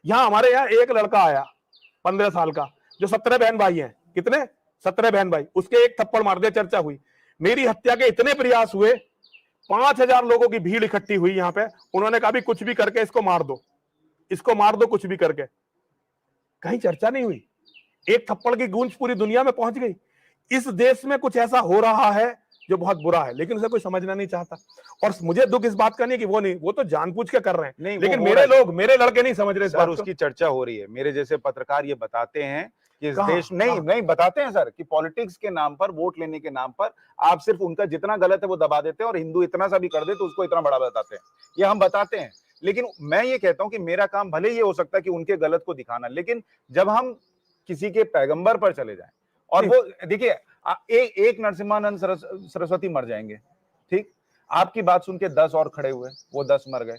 यहाँ हमारे यहाँ एक लड़का आया 15 साल का, जो 17 बहन भाई हैं। कितने? 17 बहन भाई। उसके एक थप्पड़ मार दिया, चर्चा हुई। मेरी हत्या के इतने प्रयास हुए, 5000 लोगों की भीड़ इकट्ठी हुई यहाँ पे। उन्होंने कहा भी कुछ भी करके इसको मार दो, इसको मार दो, कुछ भी करके। कहीं चर्चा नहीं हुई। एक थप्पड़ की गूंज पूरी दुनिया में पहुंच गई। इस देश में कुछ ऐसा हो रहा है जो बहुत बुरा है, लेकिन उसे कोई समझना नहीं चाहता। और मुझे दुख इस बात का नहीं कि वो तो जानबूझ के कर रहे हैं, नहीं, लेकिन मेरे लोग, मेरे लड़के नहीं समझ रहे इस बात को। उसकी चर्चा हो रही है। मेरे जैसे पत्रकार ये बताते हैं कि इस कहाँ? देश नहीं बताते हैं सर कि पॉलिटिक्स के नाम पर, वोट लेने के नाम पर आप सिर्फ उनका जितना गलत है वो दबा देते हैं, और हिंदू इतना सा भी कर दे तो उसको इतना बड़ा बताते हैं। ये हम बताते हैं, लेकिन मैं ये कहता हूं कि मेरा काम भले ये हो सकता है कि उनके गलत को दिखाना, लेकिन जब हम किसी के पैगंबर पर चले जाएं, और वो देखिए एक नरसिम्हानंद सरस्वती मर जाएंगे, ठीक, आपकी बात सुन के 10 और खड़े हुए, वो 10 मर गए।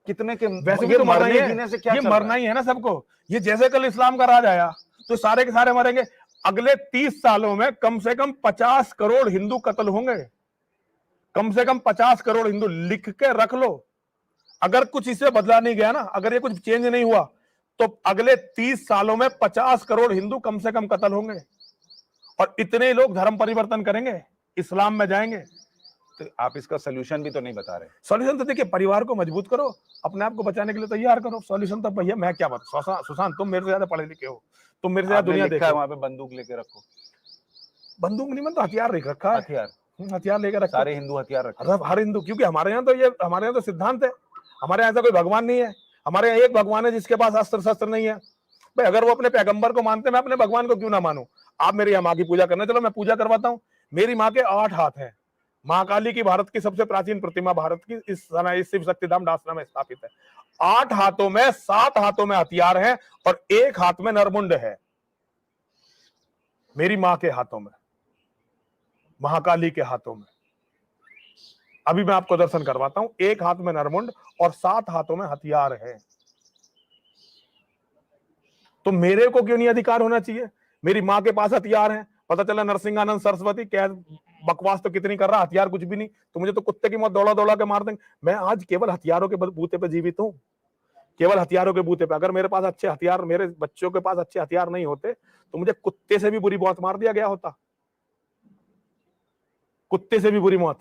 कितने के वैसे भी तो मरना ही है, से क्या ये मरना ही है ना सबको। ये जैसे कल इस्लाम का राज आया तो सारे के सारे मरेंगे। अगले 30 सालों में कम से कम 50 करोड़ हिंदू कत्ल होंगे। कम से कम 50 करोड़ हिंदू, लिख के रख लो। अगर कुछ इससे बदला नहीं गया ना, अगर ये कुछ चेंज नहीं हुआ, तो अगले 30 सालों में 50 करोड़ हिंदू कम से कम कत्ल होंगे। और इतने लोग धर्म परिवर्तन करेंगे, इस्लाम में जाएंगे। तो आप इसका सोल्यूशन भी तो नहीं बता रहे। सॉल्यूशन तो देखिए, परिवार को मजबूत करो, अपने आप को बचाने के लिए तैयार करो। सॉल्यूशन तो भैया मैं क्या बताऊं। सुशांत, तुम मेरे से ज्यादा पढ़े लिखे हो, तुम मेरे से ज्यादा दुनिया देखो। वहां पे बंदूक लेके रखो। बंदूक नहीं, मैं तो हथियार लेकर रखा है। हथियार लेकर रखा। सारे हिंदू हथियार रखते हैं। हर हिंदू, क्योंकि हमारे यहाँ तो सिद्धांत है। हमारे यहाँ ऐसा कोई भगवान नहीं है। हमारे यहाँ एक भगवान है जिसके पास अस्त्र शस्त्र नहीं है। भाई अगर वो अपने पैगंबर को मानते, मैं अपने भगवान को क्यों ना मानूं। आप मेरी यहाँ माँ की पूजा करना, चलो मैं पूजा करवाता हूँ। मेरी माँ के 8 हाथ हैं। महाकाली की भारत की सबसे प्राचीन प्रतिमा, भारत की इस शिव शक्तिधाम डासना में स्थापित है। 8 हाथों में 7 हाथों में हथियार है और 1 हाथ में नरमुंड है। मेरी माँ के हाथों में, महाकाली के हाथों में। अभी मैं आपको दर्शन करवाता हूं। 1 हाथ में नरमुंड और 7 हाथों में हथियार है। तो मेरे को क्यों नहीं अधिकार होना चाहिए? मेरी माँ के पास हथियार है। पता चला नरसिंहानंद सरस्वती क्या बकवास तो कितनी कर रहा, हथियार कुछ भी नहीं, तो मुझे तो कुत्ते की मौत दौड़ा दौड़ा के मार देंगे। मैं आज केवल हथियारों के बूते पे जीवित हूं, केवल हथियारों के बूते पे। अगर मेरे पास अच्छे हथियार, मेरे बच्चों के पास अच्छे हथियार नहीं होते तो मुझे कुत्ते से भी बुरी मौत मार दिया गया होता, कुत्ते से भी बुरी मौत।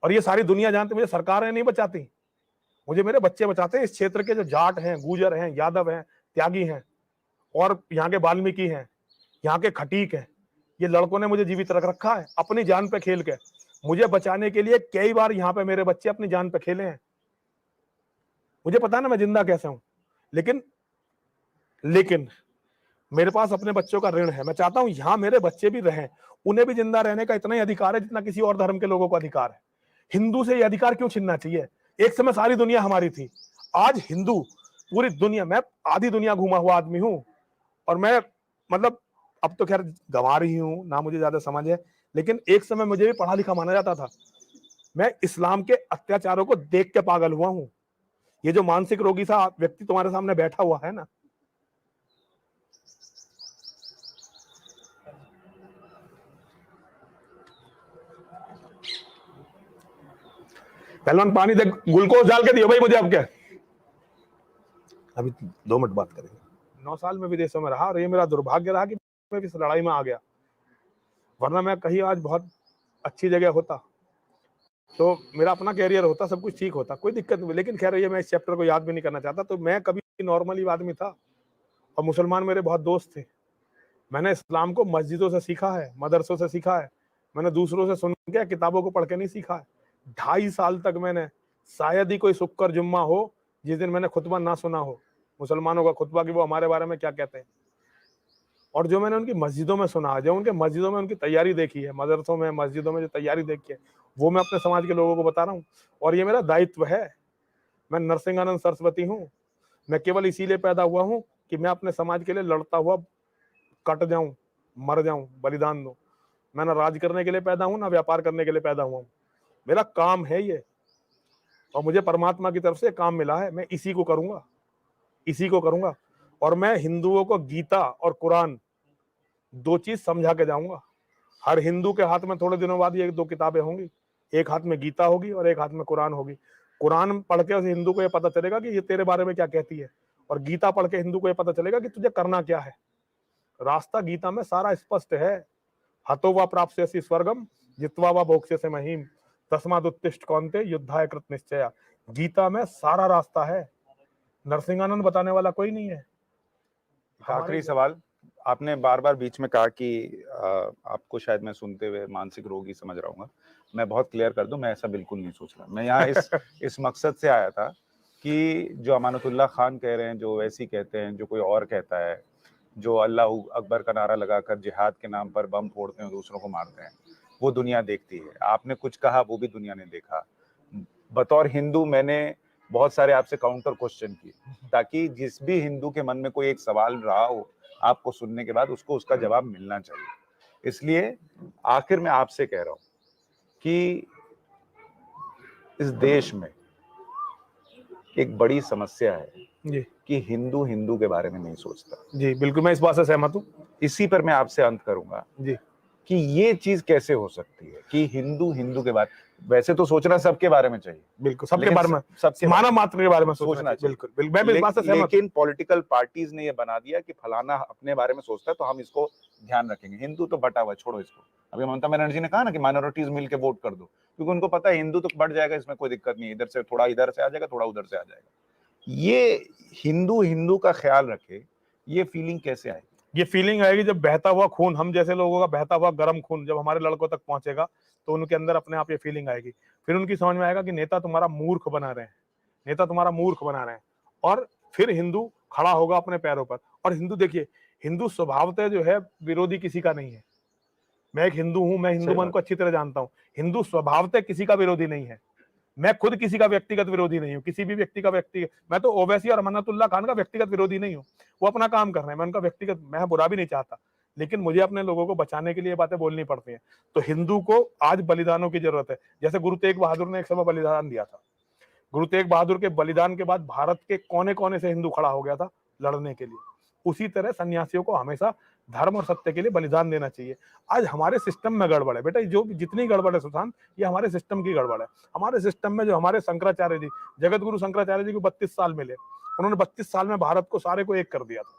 और ये सारी दुनिया जानती, मुझे सरकारें नहीं बचाती, मुझे मेरे बच्चे बचाते हैं। इस क्षेत्र के जो जाट हैं, गुजर हैं, यादव हैं, त्यागी हैं, और यहाँ के वाल्मीकि हैं, यहाँ के खटीक हैं, ये लड़कों ने मुझे जीवित रख रखा है अपनी जान पे खेल के। मुझे बचाने के लिए कई बार यहाँ पे मेरे बच्चे अपनी जान पे खेले हैं। मुझे पता है ना मैं जिंदा कैसे हूं, लेकिन मेरे पास अपने बच्चों का ऋण है। मैं चाहता हूं यहाँ मेरे बच्चे भी रहें, उन्हें भी जिंदा रहने का इतना ही अधिकार है जितना किसी और धर्म के लोगों को अधिकार है। हिंदू से ये अधिकार क्यों छीनना चाहिए? एक समय सारी दुनिया हमारी थी, आज हिंदू पूरी दुनिया। मैं आधी दुनिया घूमा हुआ आदमी हूं, और मैं मतलब अब तो खैर गंवा रही हूं ना, मुझे ज्यादा समझ है, लेकिन एक समय मुझे भी पढ़ा लिखा माना जाता था। मैं इस्लाम के अत्याचारों को देख के पागल हुआ हूं। ये जो मानसिक रोगी सा व्यक्ति तुम्हारे सामने बैठा हुआ है ना, पहलवान पानी दे, ग्लूकोज डाल के दियो भाई मुझे। अब क्या, अभी 2 मिनट बात करेंगे। 9 साल में विदेशों में रहा, और ये मेरा दुर्भाग्य रहा कि मैं इस लड़ाई में आ गया, वरना मैं कहीं आज बहुत अच्छी जगह होता, तो मेरा अपना कैरियर होता, सब कुछ ठीक होता, कोई दिक्कत नहीं। लेकिन खैर ये मैं इस चैप्टर को याद भी नहीं करना चाहता। तो मैं कभी नॉर्मली आदमी था, और मुसलमान मेरे बहुत दोस्त थे। मैंने इस्लाम को मस्जिदों से सीखा है, मदरसों से सीखा है, मैंने दूसरों से सुन के, किताबों को पढ़ के नहीं सीखा है। 2.5 साल तक मैंने, शायद ही कोई शुक्र जुम्मा हो जिस दिन मैंने खुतबा ना सुना हो, मुसलमानों का खुतबा, कि वो हमारे बारे में क्या कहते हैं। और जो मैंने उनकी मस्जिदों में सुना, जो उनके मस्जिदों में उनकी तैयारी देखी है, मदरसों में, मस्जिदों में जो तैयारी देखी है, वो मैं अपने समाज के लोगों को बता रहा हूँ। और ये मेरा दायित्व है। मैं नरसिंहानंद सरस्वती हूँ। मैं केवल इसीलिए पैदा हुआ हूँ कि मैं अपने समाज के लिए लड़ता हुआ कट जाऊं, मर जाऊं, बलिदान दूं। मैं ना राज करने के लिए पैदा हूं, ना व्यापार करने के लिए पैदा हुआ हूं। मेरा काम है ये, और मुझे परमात्मा की तरफ से काम मिला है, मैं इसी को करूंगा। इसी को करूंगा। और मैं हिंदुओं को गीता और कुरान 2 चीज समझा के जाऊंगा। हर हिंदू के हाथ में थोड़े दिनों बाद ये 2 किताबें होंगी, एक हाथ में गीता होगी और एक हाथ में कुरान होगी। कुरान पढ़ के उस हिंदू को ये पता चलेगा कि ये तेरे बारे में क्या कहती है, और गीता पढ़ के हिंदू को ये पता चलेगा कि तुझे करना क्या है। रास्ता गीता में सारा स्पष्ट है। हतो वा प्राप्स्यसि स्वर्गम जित्वा वा भोक्ष्यसे महीम तस्मादुत्तिष्ठ कौन्ते युद्धाय कृत निश्चया। गीता में सारा रास्ता है, नरसिंहानंद बताने वाला कोई नहीं है। आखिरी सवाल, आपने बार बार बीच में कहा कि आपको शायद मैं सुनते हुए मानसिक रोगी समझ रहा हूँ। मैं बहुत क्लियर कर दूं, मैं ऐसा बिल्कुल नहीं सोच रहा। मैं यहाँ इस मकसद से आया था कि जो अमानतुल्लाह खान कह रहे हैं, जो वैसी कहते हैं, जो कोई और कहता है, जो अल्लाह अकबर का नारा लगाकर जिहाद के नाम पर बम फोड़ते हैं, दूसरों को मारते हैं, वो दुनिया देखती है। आपने कुछ कहा, वो भी दुनिया ने देखा। बतौर हिंदू मैंने बहुत सारे आपसे काउंटर क्वेश्चन किए, ताकि जिस भी हिंदू के मन में कोई एक सवाल रहा हो, आपको सुनने के बाद उसको उसका जवाब मिलना चाहिए। इसलिए आखिर में आपसे कह रहा हूं कि इस देश में एक बड़ी समस्या है जी कि हिंदू हिंदू के बारे में नहीं सोचता। जी बिल्कुल, मैं इस बात से सहमत हूँ। इसी पर मैं आपसे अंत करूंगा जी कि ये चीज कैसे हो सकती है कि हिंदू हिंदू के बारे, वैसे तो सोचना सबके बारे में चाहिए, बिल्कुल, सबके लेकिन बारे में, सबके मानव मात्र के बारे में सोचना सोचना चाहिए। बिल्कुल बिल्कुल, मैं भी इस बात से सहमत हूँ। लेकिन पॉलिटिकल पार्टीज ने ये बना दिया कि फलाना अपने बारे में सोचता है तो हम इसको ध्यान रखेंगे। हिंदू तो बटा हुआ, छोड़ो इसको। अभी ममता बनर्जी ने कहा ना कि माइनॉरिटीज मिलकर वोट कर दो, क्योंकि उनको पता है हिंदू तो बढ़ जाएगा, इसमें कोई दिक्कत नहीं, इधर से थोड़ा इधर से आ जाएगा, थोड़ा उधर से आ जाएगा। ये हिंदू हिंदू का ख्याल रखे, ये फीलिंग कैसे आएगी? ये फीलिंग आएगी जब बहता हुआ खून, हम जैसे लोगों का बहता हुआ गर्म खून जब हमारे लड़कों तक पहुंचेगा, तो उनके अंदर अपने आप ये फीलिंग आएगी। फिर उनकी समझ में आएगा कि नेता तुम्हारा मूर्ख बना रहे हैं, नेता तुम्हारा मूर्ख बना रहे हैं। और फिर हिंदू खड़ा होगा अपने पैरों पर। और हिंदू, देखिए, हिंदू स्वभावतः जो है विरोधी किसी का नहीं है। मैं एक हिंदू हूं, मैं हिंदू मन को अच्छी तरह जानता हूं। हिंदू स्वभावतः किसी का विरोधी नहीं है। मैं खुद किसी का व्यक्तिगत विरोधी नहीं हूँ, किसी भी व्यक्ति का मैं तो ओवैसी और अमानतुल्लाह खान का व्यक्तिगत विरोधी नहीं हूँ। वो अपना काम कर रहे हैं, मैं उनका व्यक्तिगत, मैं बुरा भी नहीं चाहता, लेकिन मुझे अपने लोगों को बचाने के लिए बातें बोलनी पड़ती हैं। तो हिंदू को आज बलिदानों की जरूरत है। जैसे गुरु तेग बहादुर ने एक समय बलिदान दिया था। गुरु तेग बहादुर के बलिदान के बाद भारत के कोने कोने से हिंदू खड़ा हो गया था लड़ने के लिए। उसी तरह सन्यासियों को हमेशा धर्म और सत्य के लिए बलिदान देना चाहिए। आज हमारे सिस्टम में गड़बड़ है बेटा, जो जितनी गड़बड़ है सुशांत, ये हमारे सिस्टम की गड़बड़ है। हमारे सिस्टम में जो हमारे शंकराचार्य जी, जगत गुरु शंकराचार्य जी को 32 साल मिले, उन्होंने 32 साल में भारत को सारे को एक कर दिया था,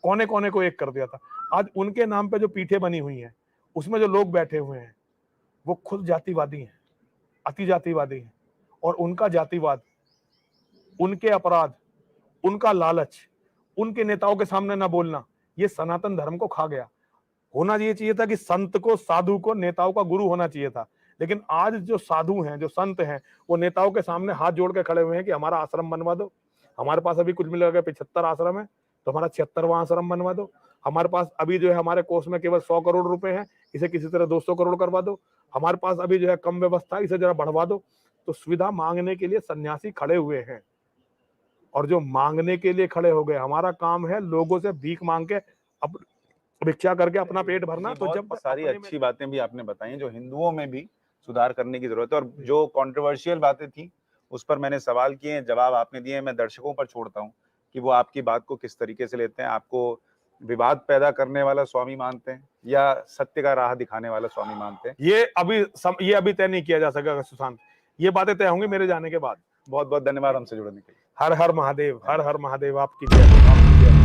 कोने कोने को एक कर दिया था। आज उनके नाम पे जो पीठें बनी हुई हैं, उसमें जो लोग बैठे हुए हैं, वो खुद जातिवादी हैं, अति जातिवादी हैं। और उनका जातिवाद, उनके अपराध, उनका लालच, उनके नेताओं के सामने ना बोलना, ये सनातन धर्म को खा गया। होना ये चाहिए था कि संत को, साधु को नेताओं का गुरु होना चाहिए था। लेकिन आज जो साधु हैं, जो संत हैं, वो नेताओं के सामने हाथ जोड़ के खड़े हुए हैं कि हमारा आश्रम बनवा दो। हमारे पास अभी कुछ मिला के 75 आश्रम है, तो हमारा 76वां आश्रम बनवा दो। हमारे पास अभी जो है, हमारे कोष में केवल 100 करोड़ रुपए हैं, इसे किसी तरह 200 करोड़ करवा दो। हमारे पास अभी जो है कम व्यवस्था, इसे जरा बढ़वा दो। तो सुविधा मांगने के लिए सन्यासी खड़े हुए हैं, और जो मांगने के लिए खड़े हो गए। हमारा काम है लोगों से भीख मांग के, अब भिक्षा करके अपना पेट भरना। तो जब सारी अच्छी बातें भी आपने बताई जो हिंदुओं में भी सुधार करने की जरूरत है, और जो कंट्रोवर्शियल बातें थी उस पर मैंने सवाल किए, जवाब आपने दिए। मैं दर्शकों पर छोड़ता हूं कि वो आपकी बात को किस तरीके से लेते हैं। आपको विवाद पैदा करने वाला स्वामी मानते हैं या सत्य का राह दिखाने वाला स्वामी मानते हैं, ये अभी तय नहीं किया जा सकेगा सुशांत। ये बातें तय होंगी मेरे जाने के बाद। बहुत बहुत धन्यवाद हमसे जुड़ने के लिए। हर हर महादेव, हर हर महादेव। आपकी जय।